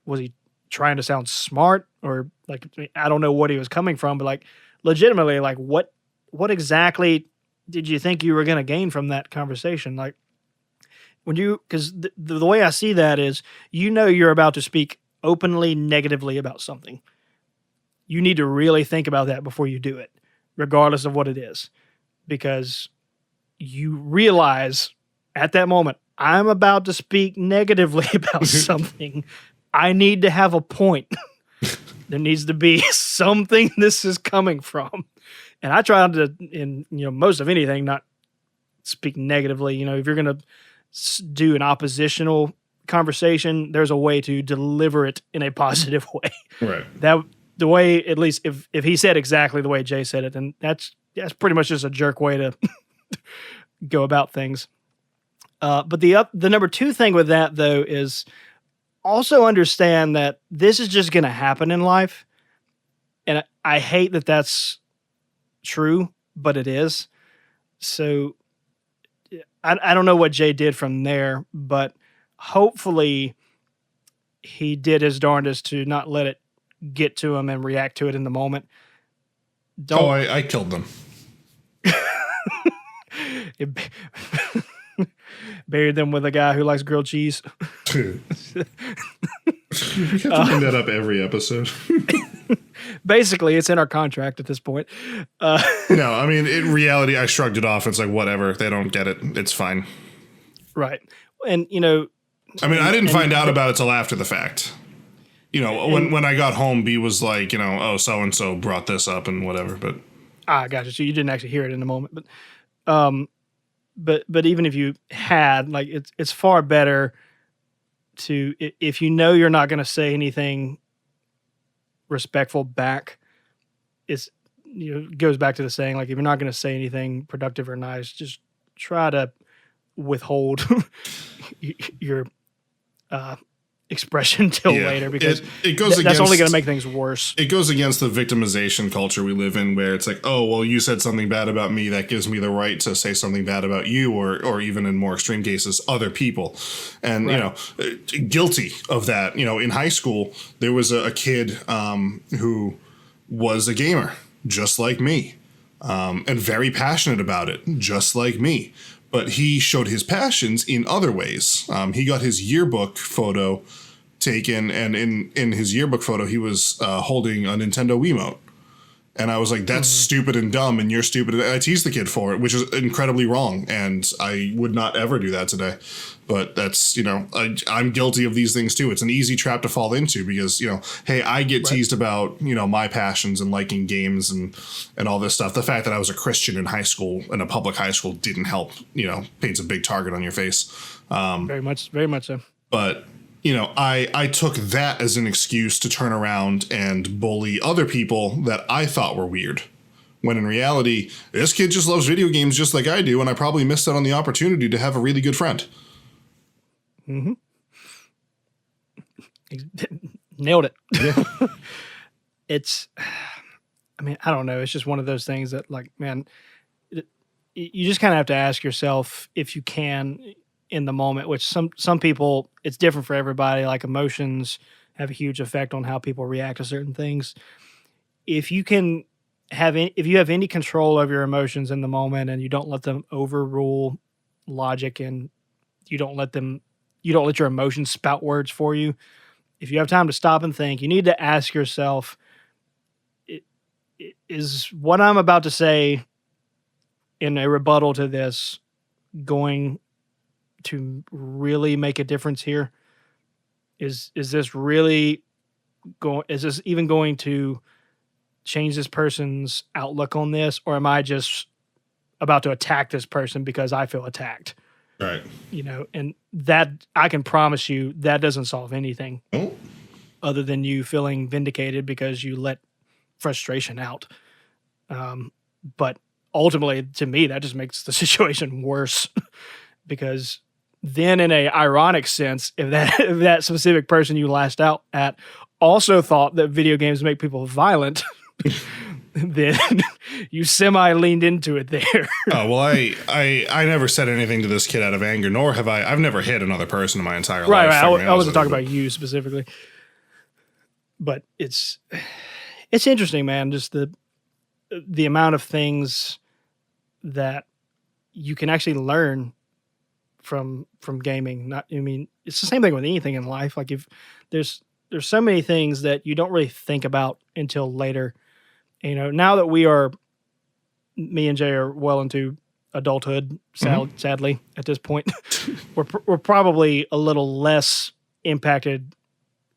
Was he trying to sound smart, or like, I don't know what he was coming from, but like legitimately, like what exactly did you think you were going to gain from that conversation? Like, because the way I see that is, you're about to speak openly negatively about something. You need to really think about that before you do it, regardless of what it is, because you realize at that moment, I'm about to speak negatively about something. I need to have a point. There needs to be something this is coming from. And I try to, in most of anything, not speak negatively. If you're going to do an oppositional conversation, there's a way to deliver it in a positive way. Right. That the way, at least if he said exactly the way Jay said it, then that's pretty much just a jerk way to go about things. But the number 2 thing with that, though, is also understand that this is just going to happen in life. And I hate that that's true, but it is. So I don't know what Jay did from there, but hopefully he did his darndest to not let it get to him and react to it in the moment. I killed them. buried them with a guy who likes grilled cheese. We have to bring that up every episode. Basically, it's in our contract at this point. No, I mean, in reality, I shrugged it off. It's like, whatever. They don't get it. It's fine. Right. And, you know, I mean, I didn't find out about it till after the fact. You know, when I got home, B was like, you know, oh, so-and-so brought this up and whatever. But gotcha. So you didn't actually hear it in the moment. But even if you had, like, it's far better to, if you know you're not going to say anything respectful back, it goes back to the saying, like, if you're not going to say anything productive or nice, just try to withhold your expression till later, because it goes against, that's only going to make things worse. It goes against the victimization culture we live in, where it's like, oh, well, you said something bad about me, that gives me the right to say something bad about you, or even in more extreme cases, other people. And, Right. you know, guilty of that. You know, in high school, there was a kid who was a gamer, just like me, and very passionate about it, just like me. But he showed his passions in other ways. He got his yearbook photo taken, and in his yearbook photo, he was holding a Nintendo Wiimote. And I was like, that's stupid and dumb, and you're stupid. And I teased the kid for it, which is incredibly wrong. And I would not ever do that today. But that's, you know, I'm guilty of these things too. It's an easy trap to fall into because, you know, hey, I get teased about, you know, my passions and liking games and all this stuff. The fact that I was a Christian in high school, in a public high school, didn't help, you know, paints a big target on your face. Very much so. But, you know, I took that as an excuse to turn around and bully other people that I thought were weird. When in reality, this kid just loves video games just like I do, and I probably missed out on the opportunity to have a really good friend. Mm-hmm. Nailed it. Yeah. I mean, I don't know. It's just one of those things that, like, man, you just kind of have to ask yourself if you can in the moment, which some people, it's different for everybody. Like, emotions have a huge effect on how people react to certain things. If you have any control over your emotions in the moment and you don't let them overrule logic, and you don't let your emotions spout words for you. If you have time to stop and think, you need to ask yourself, is what I'm about to say in a rebuttal to this going to really make a difference here? Is this really is this even going to change this person's outlook on this? Or am I just about to attack this person because I feel attacked? Right. You know, and that, I can promise you, that doesn't solve anything other than you feeling vindicated because you let frustration out. But ultimately, to me, that just makes the situation worse because then, in a ironic sense, if that specific person you lashed out at also thought that video games make people violent, then you semi leaned into it there. Oh, well, I never said anything to this kid out of anger, nor have I've never hit another person in my entire life. Right. I wasn't talking about you specifically, but it's interesting, man. Just the amount of things that you can actually learn from gaming. It's the same thing with anything in life. Like, if there's so many things that you don't really think about until later. You know, now that me and Jay are well into adulthood, sadly, at this point, we're probably a little less impacted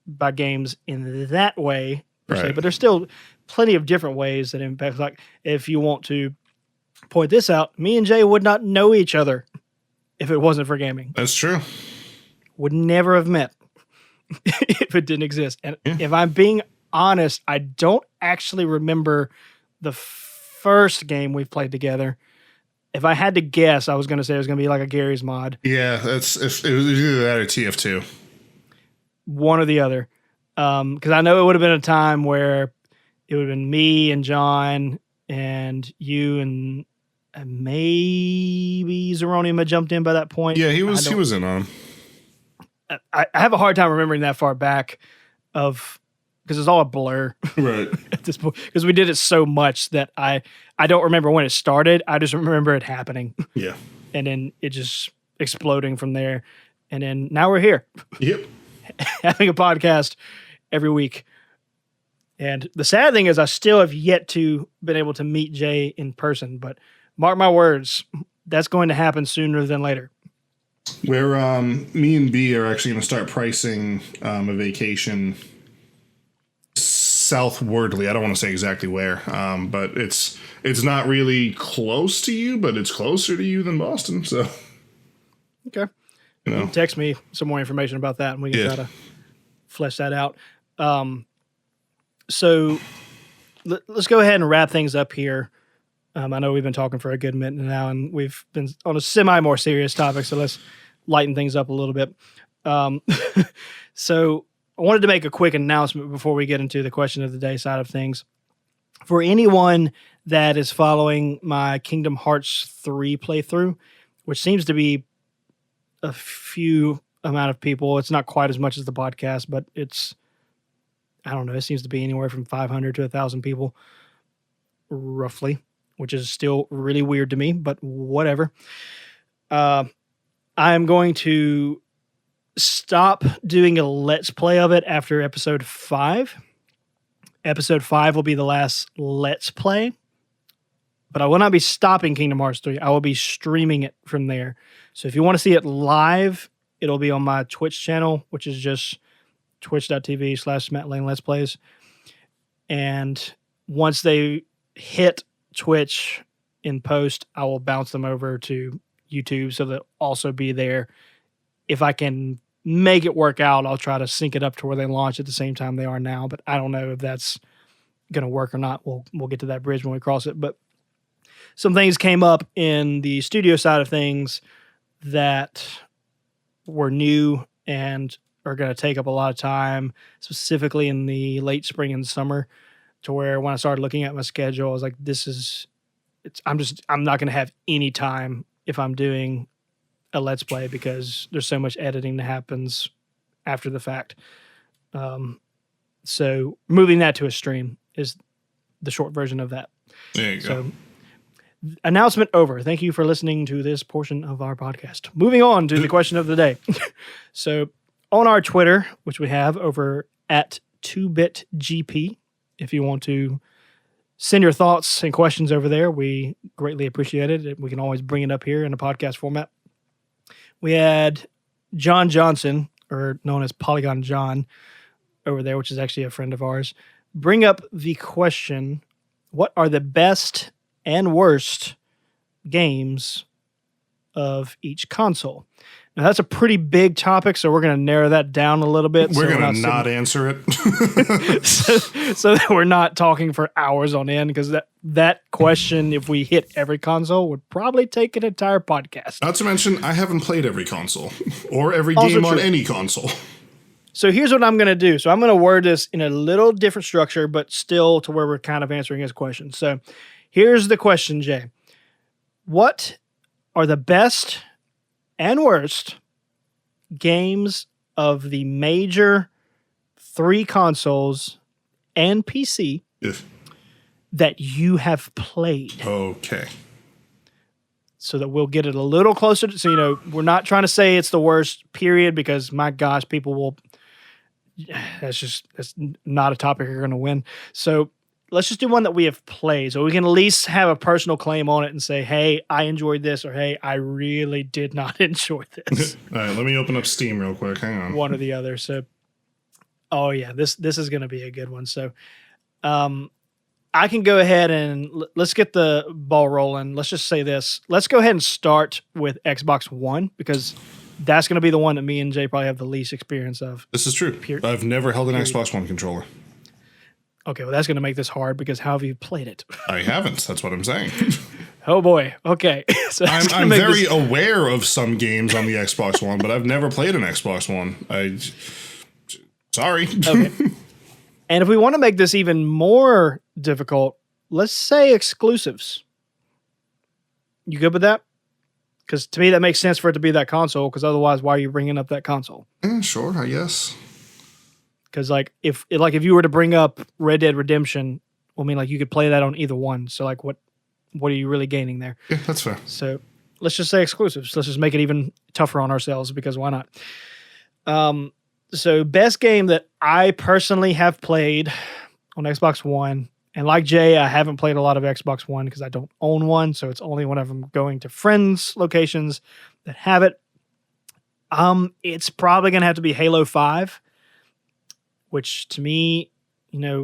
by games in that way, per se, but there's still plenty of different ways that impact. Like, if you want to point this out, me and Jay would not know each other if it wasn't for gaming. That's true. Would never have met if it didn't exist. And if I'm being honest, I don't actually remember the first game we've played together. If I had to guess, I was going to say it was going to be like a Gary's Mod. Yeah, it was either that or TF2. One or the other. Because I know it would have been a time where it would have been me and John and you and maybe Zeronium had jumped in by that point. Yeah, he was in on. I have a hard time remembering that far back because it's all a blur. Right. At this point, because we did it so much that I don't remember when it started. I just remember it happening. Yeah. And then it just exploding from there. And then now we're here Yep. having a podcast every week. And the sad thing is I still have yet to been able to meet Jay in person, but mark my words, that's going to happen sooner than later. Where me and B are actually going to start pricing a vacation southwardly. I don't want to say exactly where, but it's not really close to you, but it's closer to you than Boston. So, Okay. you know, Text me some more information about that and we can try to flesh that out. So let's go ahead and wrap things up here. I know we've been talking for a good minute now and we've been on a semi more serious topic. So let's lighten things up a little bit. So I wanted to make a quick announcement before we get into the question of the day side of things. For anyone that is following my Kingdom Hearts 3 playthrough, which seems to be a few amount of people, it's not quite as much as the podcast, but it's, I don't know, it seems to be anywhere from 500 to 1,000 people, roughly, which is still really weird to me, but whatever. I am going to stop doing a Let's Play of it after episode 5. Episode 5 will be the last Let's Play, but I will not be stopping Kingdom Hearts 3. I will be streaming it from there. So if you want to see it live, it'll be on my Twitch channel, which is just twitch.tv/Matt Lane Let's Plays. And once they hit Twitch in post, I will bounce them over to YouTube so they'll also be there. If I can make it work out, I'll try to sync it up to where they launch at the same time they are now, but I don't know if that's going to work or not. We'll get to that bridge when we cross it. But some things came up in the studio side of things that were new and are going to take up a lot of time, specifically in the late spring and summer, to where when I started looking at my schedule, I was like, I'm not going to have any time if I'm doing a Let's Play because there's so much editing that happens after the fact. So moving that to a stream is the short version of that. there you go. So announcement over. Thank you for listening to this portion of our podcast. Moving on to the question of the day. So on our Twitter, which we have over at 2BitGP, if you want to send your thoughts and questions over there, we greatly appreciate it. We can always bring it up here in a podcast format. We had John Johnson, or known as Polygon John, over there, which is actually a friend of ours, bring up the question, what are the best and worst games of each console? Now, that's a pretty big topic, so we're going to narrow that down a little bit. We're going to not answer it. so that we're not talking for hours on end, because that question, if we hit every console, would probably take an entire podcast. Not to mention, I haven't played every console or every Also game on true. any console. So here's what I'm going to do. So I'm going to word this in a little different structure, but still to where we're kind of answering his question. So here's the question, Jay. What are the best and worst games of the major 3 consoles and PC If, that you have played? okay. So that we'll get it a little closer to, so, we're not trying to say it's the worst, period, because my gosh, people will, that's not a topic you're going to win. So let's just do one that we have played, so we can at least have a personal claim on it and say, hey, I enjoyed this, or hey, I really did not enjoy this. All right, let me open up Steam real quick. Hang on. One or the other. So, oh yeah, this is going to be a good one. So, I can go ahead and let's get the ball rolling. Let's just say this. Let's go ahead and start with Xbox One, because that's going to be the one that me and Jay probably have the least experience of. This is true. I've never held an Xbox One controller. Okay, well, that's going to make this hard, because how have you played it? I haven't. That's what I'm saying. Oh boy. Okay. So I'm very aware of some games on the Xbox One, but I've never played an Xbox One. Sorry. Okay. And if we want to make this even more difficult, let's say exclusives. You good with that? Because to me, that makes sense for it to be that console, because otherwise, why are you bringing up that console? Sure, I guess. Because if you were to bring up Red Dead Redemption, you could play that on either one. So what are you really gaining there? Yeah, that's fair. So let's just say exclusives. Let's just make it even tougher on ourselves because why not? So best game that I personally have played on Xbox One, and like Jay, I haven't played a lot of Xbox One because I don't own one, so it's only whenever I'm going to friends' locations that have it. It's probably gonna have to be Halo 5, which to me,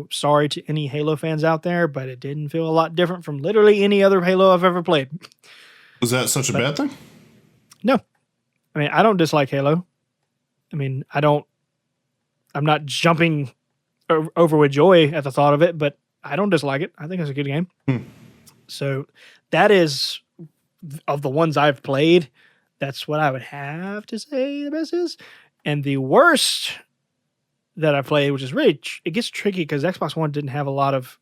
sorry to any Halo fans out there, but it didn't feel a lot different from literally any other Halo I've ever played. Was that such a bad thing? No. I mean, I don't dislike Halo. I mean, I'm not jumping over with joy at the thought of it, but I don't dislike it. I think it's a good game. So that is, of the ones I've played, that's what I would have to say the best is. And the worst that I played, which is really, it gets tricky because Xbox One didn't have a lot of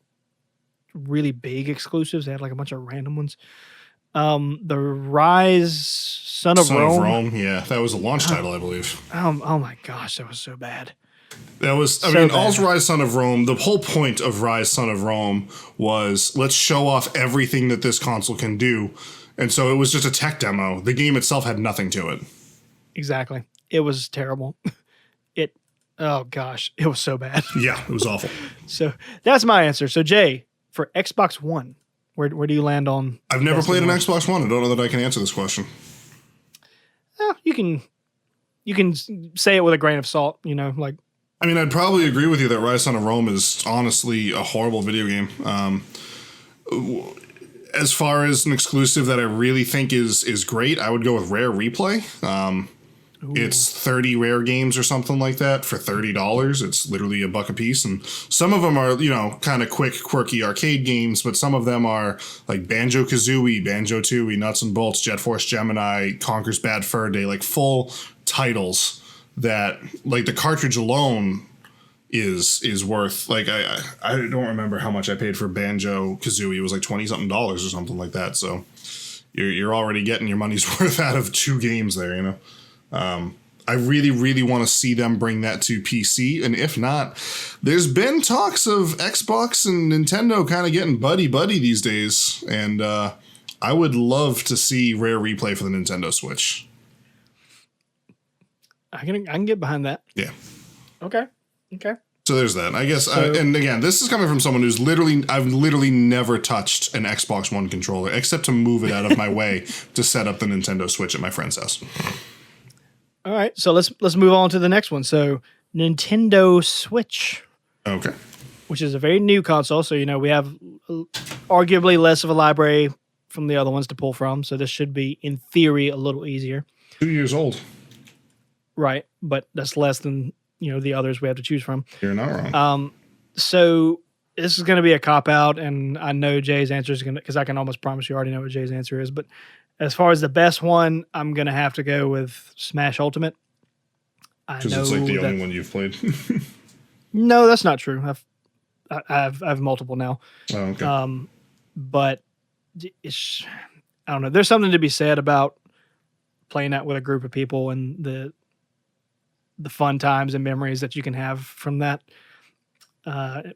really big exclusives. They had like a bunch of random ones. The Rise Son of Rome. Yeah, that was a launch title, I believe. Oh my gosh, that was so bad. That was, I mean, all's Rise Son of Rome, the whole point of Rise Son of Rome was let's show off everything that this console can do. And so it was just a tech demo. The game itself had nothing to it. Exactly. It was terrible. Oh gosh, it was so bad. Yeah, it was awful. So that's my answer. So Jay, for Xbox One, where do you land on? I've never played an Xbox One. I don't know that I can answer this question. You can say it with a grain of salt, like. I mean, I'd probably agree with you that Rise Son of Rome is honestly a horrible video game. As far as an exclusive that I really think is great, I would go with Rare Replay. It's 30 rare games or something like that for $30. It's literally $1 a piece. And some of them are, kind of quick, quirky arcade games, but some of them are like Banjo-Kazooie, Banjo-Tooie, Nuts and Bolts, Jet Force Gemini, Conker's Bad Fur Day, like full titles that, like, the cartridge alone is worth, like, I don't remember how much I paid for Banjo-Kazooie. It was like $20-something or something like that. So you're already getting your money's worth out of 2 games there, I really, really want to see them bring that to PC. And if not, there's been talks of Xbox and Nintendo kind of getting buddy-buddy these days. And I would love to see Rare Replay for the Nintendo Switch. I can get behind that. Yeah. Okay. So there's that. I guess, and again, this is coming from someone who's I've literally never touched an Xbox One controller except to move it out of my way to set up the Nintendo Switch at my friend's house. All right, so let's move on to the next one. So Nintendo Switch. Okay. Which is a very new console, so we have arguably less of a library from the other ones to pull from. So this should be, in theory, a little easier. 2 years old. Right, but that's less than the others we have to choose from. You're not wrong. So this is going to be a cop out, and I know Jay's answer is going to, because I can almost promise you already know what Jay's answer is, but. As far as the best one, I'm going to have to go with Smash Ultimate. Because it's like the only one you've played. No, that's not true. I have multiple now. Oh, okay. But it's, I don't know. There's something to be said about playing that with a group of people and the fun times and memories that you can have from that,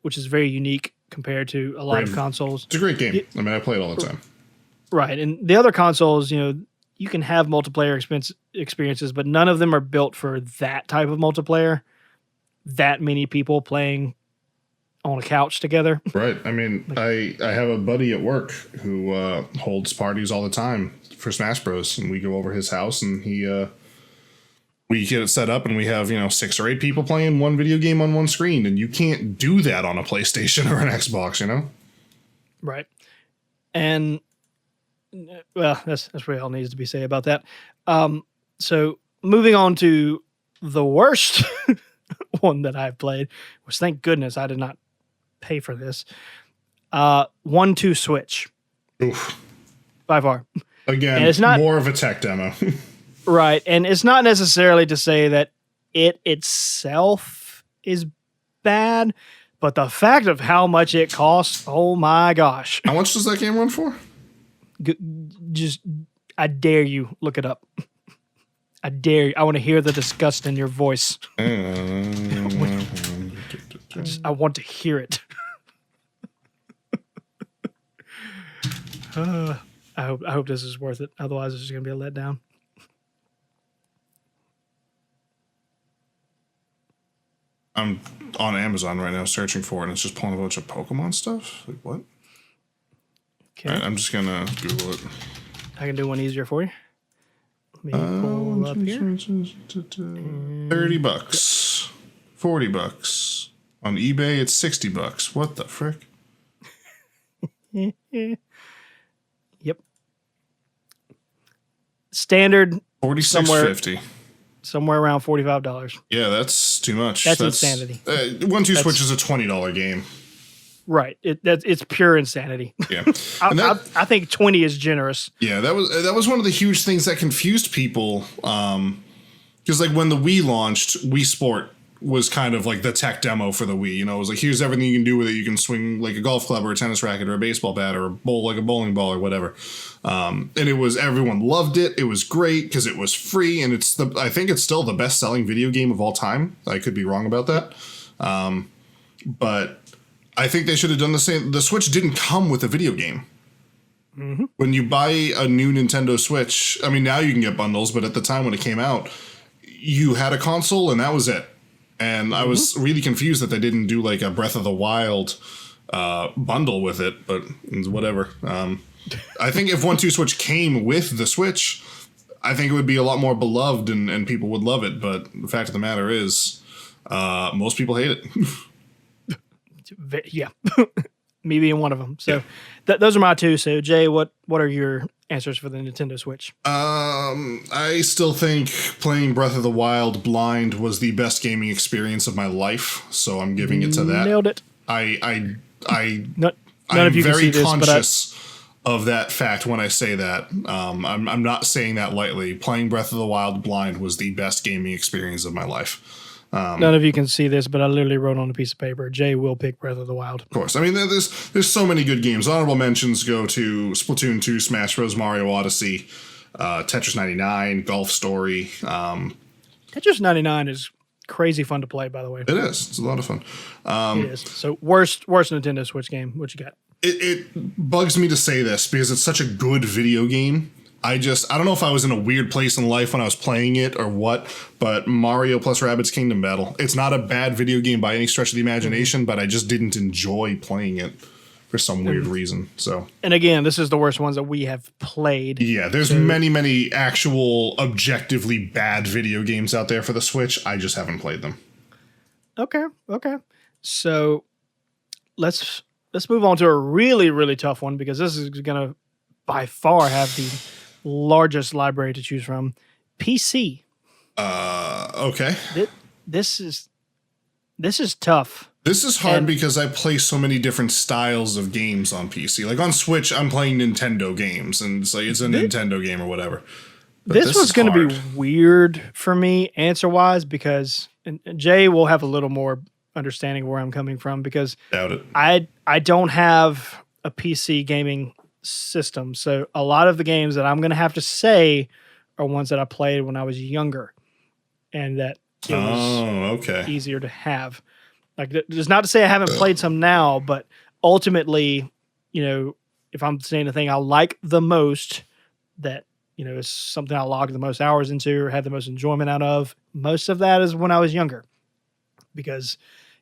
which is very unique compared to a lot of consoles. It's a great game. I mean, I play it all the time. Right. And the other consoles, you can have multiplayer experiences, but none of them are built for that type of multiplayer. That many people playing on a couch together. Right. I mean, I have a buddy at work who holds parties all the time for Smash Bros. And we go over his house and we get it set up and we have, 6 or 8 people playing one video game on one screen. And you can't do that on a PlayStation or an Xbox, Right. And well, that's really all needs to be said about that. So moving on to the worst one that I've played, which thank goodness I did not pay for this. 1-2 Switch. Oof. By far. Again, and it's not more of a tech demo. Right. And it's not necessarily to say that it itself is bad, but the fact of how much it costs, oh my gosh. How much does that game run for? Just, I dare you, look it up. I dare you. I want to hear the disgust in your voice. I want to hear it. I hope this is worth it. Otherwise, it's just gonna be a letdown. I'm on Amazon right now searching for it, and it's just pulling a bunch of Pokemon stuff. Like, what? Okay, All right, I'm just gonna Google it. I can do one easier for you. Let me pull up here. $30, $40 on eBay. It's $60. What the frick? Yep. Standard $46.50. somewhere around $45. Yeah, that's too much. That's insanity. 1-2 Switch is a $20 game. Right. It's pure insanity. Yeah, I think 20 is generous. yeah, that was one of the huge things that confused people. Because like when the Wii launched, Wii Sport was kind of like the tech demo for the Wii. You know, it was like, here's everything you can do with it. You can swing like a golf club or a tennis racket or a baseball bat or bowl like a bowling ball or whatever. And it was, everyone loved it. It was great because it was free, and I think it's still the best selling video game of all time. I could be wrong about that. But I think they should have done the same. The Switch didn't come with a video game. Mm-hmm. When you buy a new Nintendo Switch, I mean, now you can get bundles, but at the time when it came out, you had a console and that was it. And I was really confused that they didn't do like a Breath of the Wild bundle with it, but whatever. I think if 1-2 Switch came with the Switch, I think it would be a lot more beloved and people would love it. But the fact of the matter is, most people hate it. Yeah. Me being one of them. So those are my two. So Jay, what are your answers for the Nintendo Switch? I still think playing Breath of the Wild blind was the best gaming experience of my life, so I'm giving it to that. Nailed it. I'm None of you can very see this, conscious of that fact when I say that. I'm not saying that lightly. Playing Breath of the Wild blind was the best gaming experience of my life. None of you can see this, but I literally wrote on a piece of paper, Jay will pick Breath of the Wild. Of course. I mean, there's so many good games. Honorable mentions go to Splatoon 2, Smash Bros., Mario Odyssey, Tetris 99, Golf Story. Tetris 99 is crazy fun to play, by the way. It is. It's a lot of fun. It is. So worst Nintendo Switch game. What you got? It bugs me to say this because it's such a good video game. I don't know if I was in a weird place in life when I was playing it or what, but Mario plus Rabbids Kingdom Battle. It's not a bad video game by any stretch of the imagination, but I just didn't enjoy playing it for some weird reason. So, and again, this is the worst ones that we have played. Yeah, there's many actual objectively bad video games out there for the Switch. I just haven't played them. Okay. So let's move on to a really, really tough one because this is going to by far have the largest library to choose from. PC. Okay. This is tough. This is hard because I play so many different styles of games on PC. Like on Switch, I'm playing Nintendo games, and it's like it's a Nintendo game or whatever. But this was going to be weird for me answer-wise because and Jay will have a little more understanding where I'm coming from because doubt it. I don't have a PC gaming system. So a lot of the games that I'm going to have to say are ones that I played when I was younger and that it was easier to have. Like, it's not to say I haven't played some now, but ultimately, you know, if I'm saying the thing I like the most that, you know, is something I logged the most hours into or had the most enjoyment out of, most of that is when I was younger. Because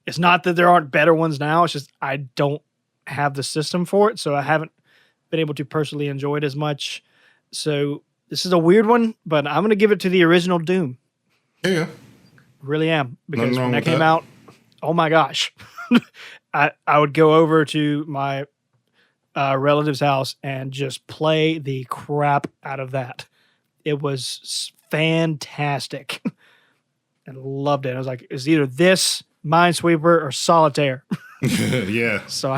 it's not that there aren't better ones now, it's just I don't have the system for it, so I haven't been able to personally enjoy it as much. So this is a weird one, but I'm going to give it to the original Doom. Yeah. Really am. Because when that came out, oh my gosh. I would go over to my relative's house and just play the crap out of that. It was fantastic. And loved it. I was like, it's either this, Minesweeper, or Solitaire. Yeah. So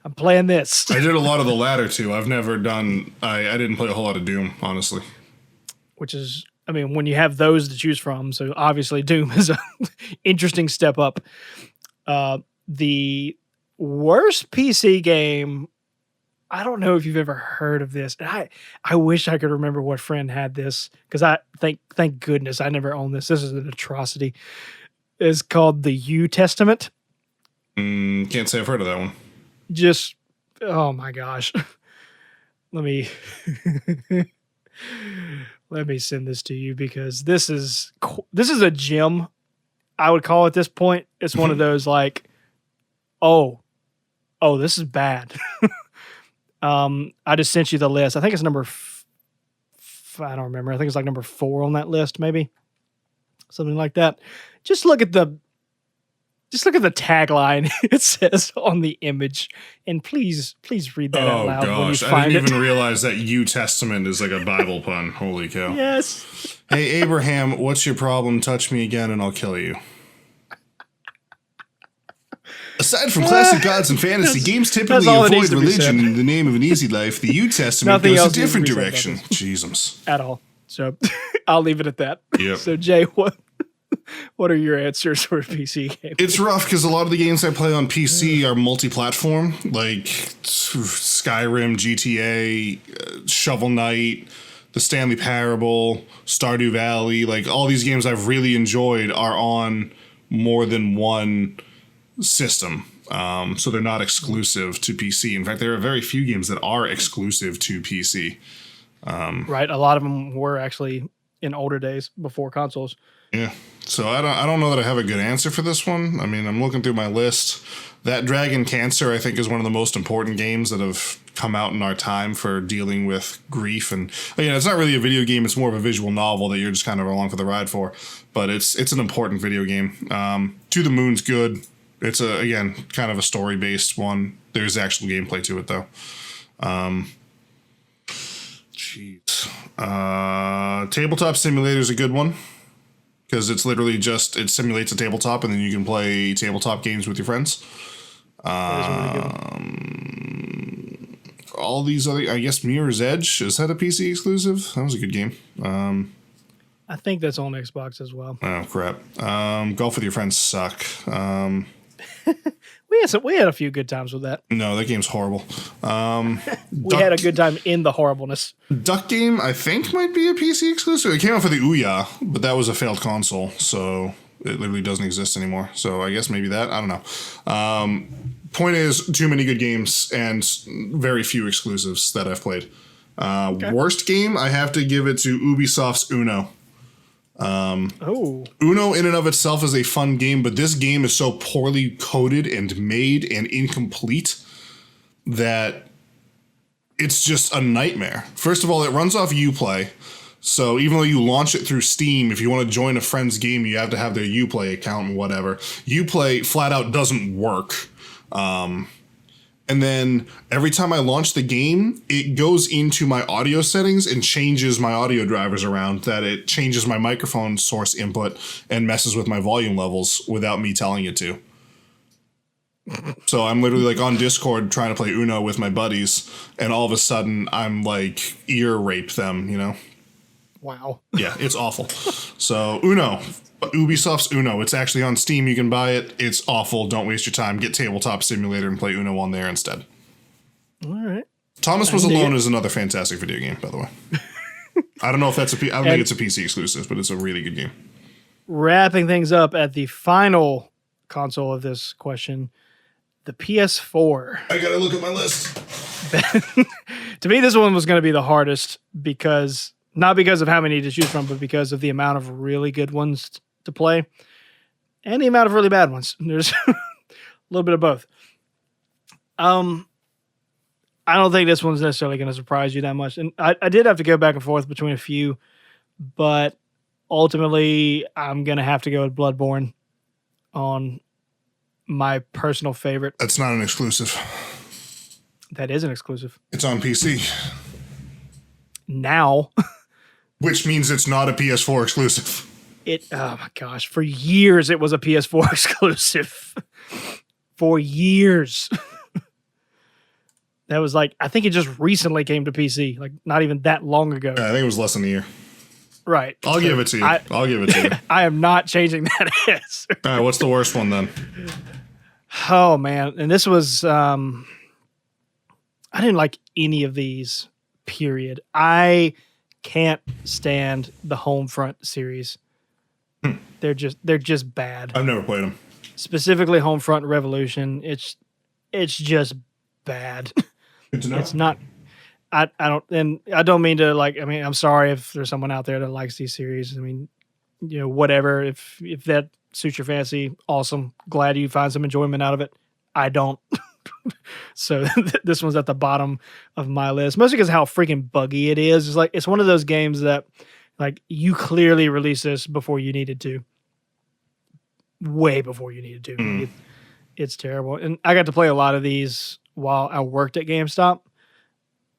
I'm playing this. I did a lot of the latter too. I've never done. I didn't play a whole lot of Doom, honestly. Which is, I mean, when you have those to choose from, so obviously Doom is an interesting step up. The worst PC game, I don't know if you've ever heard of this. I wish I could remember what friend had this because I thank goodness I never owned this. This is an atrocity. It's called the U Testament. Can't say I've heard of that one. Just, oh my gosh. let me let me send this to you because this is a gem. I would call at this point. It's one of those like, oh, this is bad. I just sent you the list. I think it's number. I don't remember. I think it's like number 4 on that list, maybe something like that. Just look at the tagline it says on the image, and please read that out loud when you find I didn't even realize that New Testament is like a Bible pun. Holy cow. Yes. Hey, Abraham, what's your problem? Touch me again and I'll kill you. Aside from classic gods and fantasy, games typically avoid religion in the name of an easy life. The New Testament goes a different direction. Jesus. At all. So I'll leave it at that. Yep. So Jay, what are your answers for a PC game? It's rough because a lot of the games I play on PC are multi-platform, like Skyrim, GTA, Shovel Knight, The Stanley Parable, Stardew Valley. Like all these games I've really enjoyed are on more than one system. So they're not exclusive to PC. In fact, there are very few games that are exclusive to PC. Right. A lot of them were actually in older days before consoles. Yeah. So I don't know that I have a good answer for this one. I mean, I'm looking through my list. That Dragon Cancer, I think, is one of the most important games that have come out in our time for dealing with grief. And again, it's not really a video game. It's more of a visual novel that you're just kind of along for the ride for. But it's an important video game. To the Moon's good. It's again kind of a story-based one. There's actual gameplay to it though. Tabletop Simulator is a good one because it's literally it simulates a tabletop and then you can play tabletop games with your friends. All these other, I guess, Mirror's Edge, is that a PC exclusive? That was a good game. I think that's on Xbox as well. Oh crap! Golf with Your Friends suck. We had a few good times with that. No, that game's horrible. We had a good time in the horribleness. Duck Game, I think, might be a PC exclusive. It came out for the Ouya, but that was a failed console, so it literally doesn't exist anymore. So I guess maybe that. I don't know. Point is, too many good games and very few exclusives that I've played. Okay. Worst game, I have to give it to Ubisoft's Uno. Uno in and of itself is a fun game, but this game is so poorly coded and made and incomplete that it's just a nightmare. First of all, it runs off Uplay. So even though you launch it through Steam, if you want to join a friend's game, you have to have their Uplay account and whatever. Uplay flat out doesn't work. And then every time I launch the game, it goes into my audio settings and changes my audio drivers around, that it changes my microphone source input and messes with my volume levels without me telling it to. So I'm literally like on Discord trying to play Uno with my buddies, and all of a sudden I'm like ear rape them, you know? Wow. Yeah, it's awful. So Uno. Ubisoft's Uno. It's actually on Steam. You can buy it. It's awful. Don't waste your time. Get Tabletop Simulator and play Uno on there instead. All right. Thomas Was Alone is another fantastic video game, by the way. I don't know if that's I don't think it's a PC exclusive, but it's a really good game. Wrapping things up at the final console of this question, the PS4. I gotta look at my list. To me, this one was going to be the hardest because not because of how many to choose from, but because of the amount of really good ones to play and the amount of really bad ones. There's a little bit of both. I don't think this one's necessarily going to surprise you that much. And I did have to go back and forth between a few, but ultimately I'm going to have to go with Bloodborne on my personal favorite. That's not an exclusive. That is an exclusive. It's on PC. Now. Which means it's not a PS4 exclusive. Oh my gosh. For years, it was a PS4 exclusive. For years. That was like, I think it just recently came to PC. Like, not even that long ago. I think it was less than a year. Right. I'll give it to you. I'll give it to you. I am not changing that answer. All right, what's the worst one then? Oh, man. And this was, I didn't like any of these, period. I can't stand the Homefront series. They're just bad. I've never played them. Specifically Homefront Revolution. It's just bad. Good to know. It's not. I don't, and I don't mean to like, I mean, I'm sorry if there's someone out there that likes these series. I mean, whatever. If that suits your fancy, awesome. Glad you find some enjoyment out of it. I don't. So this one's at the bottom of my list, mostly because of how freaking buggy it is. It's like, it's one of those games that like you clearly released this before you needed to. Way before you needed to. It's terrible. And I got to play a lot of these while I worked at GameStop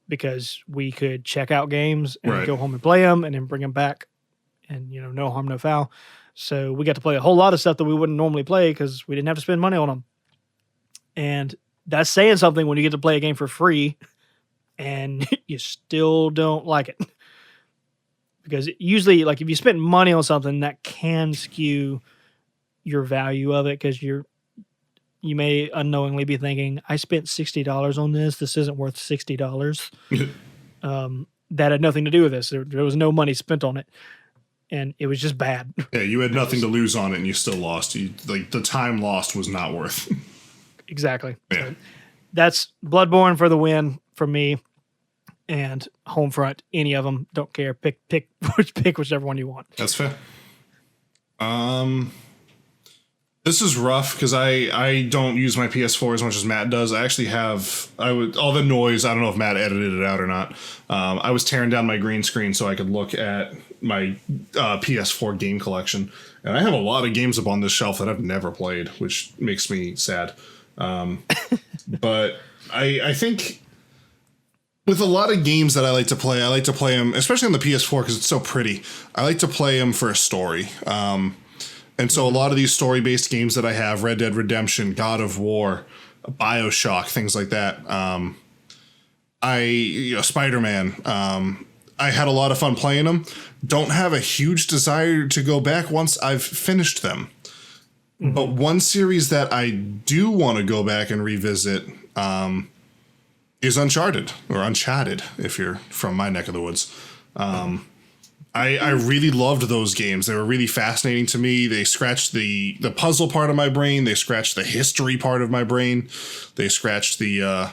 because we could check out games and go home and play them and then bring them back and, no harm, no foul. So we got to play a whole lot of stuff that we wouldn't normally play because we didn't have to spend money on them. And that's saying something when you get to play a game for free and you still don't like it. Because usually, like, if you spend money on something, that can skew your value of it because you may unknowingly be thinking, I spent $60 on this. This isn't worth $60. That had nothing to do with this. There was no money spent on it. And it was just bad. Yeah, you had nothing to lose on it and you still lost. The time lost was not worth. Exactly. Yeah. So that's Bloodborne for the win for me. And Homefront, any of them, don't care. Pick whichever one you want. That's fair. This is rough because I don't use my PS4 as much as Matt does. I actually have all the noise. I don't know if Matt edited it out or not. I was tearing down my green screen so I could look at my PS4 game collection, and I have a lot of games up on this shelf that I've never played, which makes me sad. But I think with a lot of games that I like to play them, especially on the PS4 because it's so pretty. I like to play them for a story. And so a lot of these story-based games that I have, Red Dead Redemption, God of War, BioShock, things like that. Spider-Man. I had a lot of fun playing them. Don't have a huge desire to go back once I've finished them. Mm-hmm. But one series that I do want to go back and revisit is Uncharted, or Uncharted, if you're from my neck of the woods. I really loved those games. They were really fascinating to me. They scratched the puzzle part of my brain. They scratched the history part of my brain. They scratched the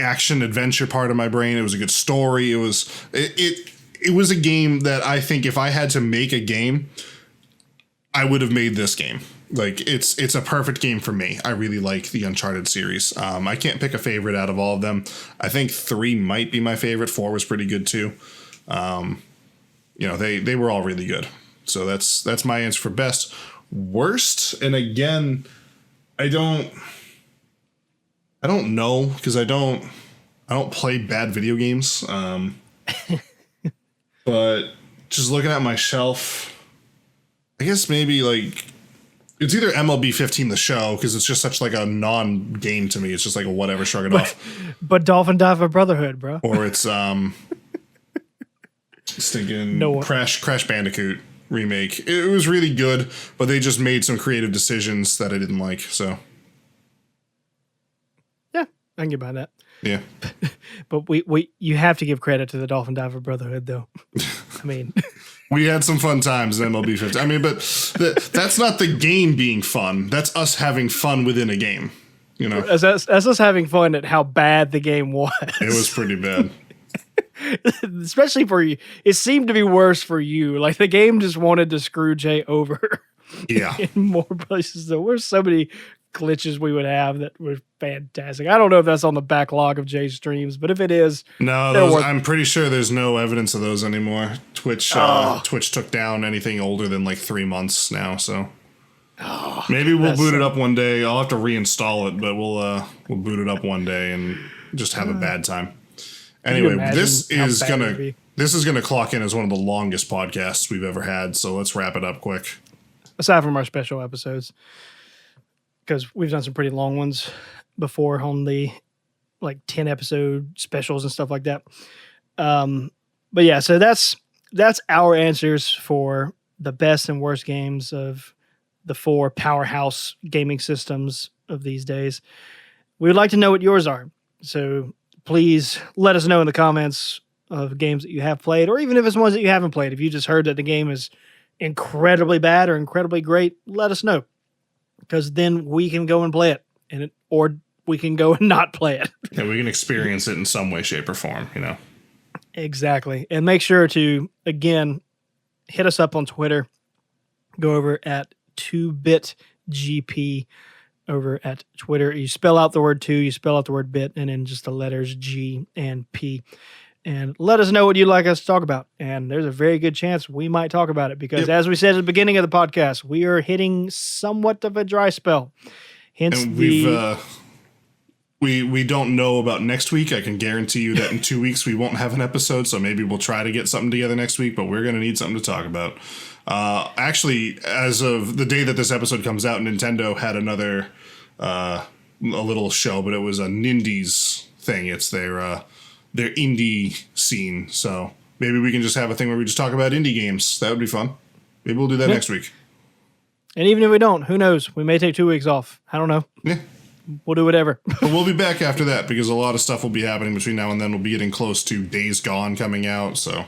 action adventure part of my brain. It was a good story. It was a game that I think if I had to make a game, I would have made this game. Like it's a perfect game for me. I really like the Uncharted series. I can't pick a favorite out of all of them. I think 3 might be my favorite. 4 was pretty good too. They were all really good. So that's my answer for best. Worst, and again, I don't know because I don't play bad video games. But just looking at my shelf, I guess maybe like. It's either MLB 15 the show because it's just such like a non-game to me. It's just like a whatever, shrug it off. But Dolphin Diver Brotherhood, bro. Or it's stinking Crash Bandicoot remake. It was really good, but they just made some creative decisions that I didn't like. So yeah, I can get behind that. Yeah, but you have to give credit to the Dolphin Diver Brotherhood, though. I mean. We had some fun times in MLB 15. I mean, but that's not the game being fun. That's us having fun within a game. As us having fun at how bad the game was. It was pretty bad. Especially for you. It seemed to be worse for you. Like the game just wanted to screw Jay over. Yeah. In more places. There were so many glitches we would have that were fantastic. I don't know if that's on the backlog of Jay's streams, but if it is, no, I'm pretty sure there's no evidence of those anymore. Twitch took down anything older than like 3 months now, so maybe we'll boot it up one day. I'll have to reinstall it, but we'll boot it up one day and just have a bad time. Anyway, this is gonna clock in as one of the longest podcasts we've ever had, so let's wrap it up quick. Aside from our special episodes. Because we've done some pretty long ones before on the like 10 episode specials and stuff like that. But yeah, so that's our answers for the best and worst games of the 4 powerhouse gaming systems of these days. We would like to know what yours are. So please let us know in the comments of games that you have played, or even if it's ones that you haven't played. If you just heard that the game is incredibly bad or incredibly great, let us know. Because then we can go and play it, or we can go and not play it. Yeah, we can experience it in some way, shape, or form, you know. Exactly. And make sure to, again, hit us up on Twitter. Go over at 2bitgp over at Twitter. You spell out the word 2, you spell out the word bit, and then just the letters G and P. And let us know what you'd like us to talk about. And there's a very good chance we might talk about it because, as we said at the beginning of the podcast, we are hitting somewhat of a dry spell. Hence, and we don't know about next week. I can guarantee you that in 2 weeks we won't have an episode, so maybe we'll try to get something together next week, but we're going to need something to talk about. Actually, as of the day that this episode comes out, Nintendo had another a little show, but it was a Nindies thing. It's their indie scene, so maybe we can just have a thing where we just talk about indie games. That would be fun. Maybe we'll do that next week. And even if we don't, who knows? We may take 2 weeks off. I don't know. Yeah. We'll do whatever. But we'll be back after that because a lot of stuff will be happening between now and then. We'll be getting close to Days Gone coming out, so.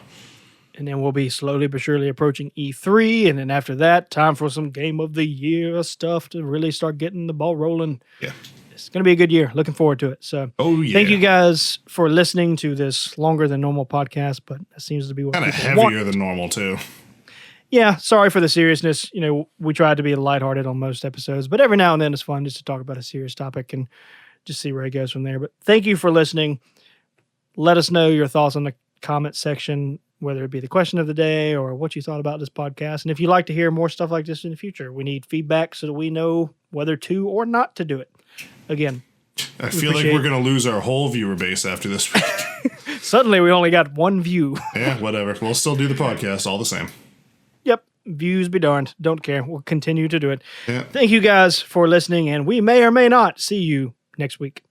And then we'll be slowly but surely approaching E3. And then after that, time for some Game of the Year stuff to really start getting the ball rolling. Yeah. It's going to be a good year. Looking forward to it. So thank you guys for listening to this longer than normal podcast, but that seems to be what kind of people heavier want. than normal, too. Yeah, sorry for the seriousness. You know, we tried to be lighthearted on most episodes, but every now and then it's fun just to talk about a serious topic and just see where it goes from there. But thank you for listening. Let us know your thoughts on the comment section, whether it be the question of the day or what you thought about this podcast. And if you'd like to hear more stuff like this in the future, we need feedback so that we know whether to or not to do it. Again, I feel like we're going to lose our whole viewer base after this week. Suddenly we only got one view. Yeah, whatever. We'll still do the podcast all the same. Yep. Views be darned. Don't care. We'll continue to do it. Yeah. Thank you guys for listening, and we may or may not see you next week.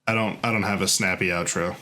I don't have a snappy outro.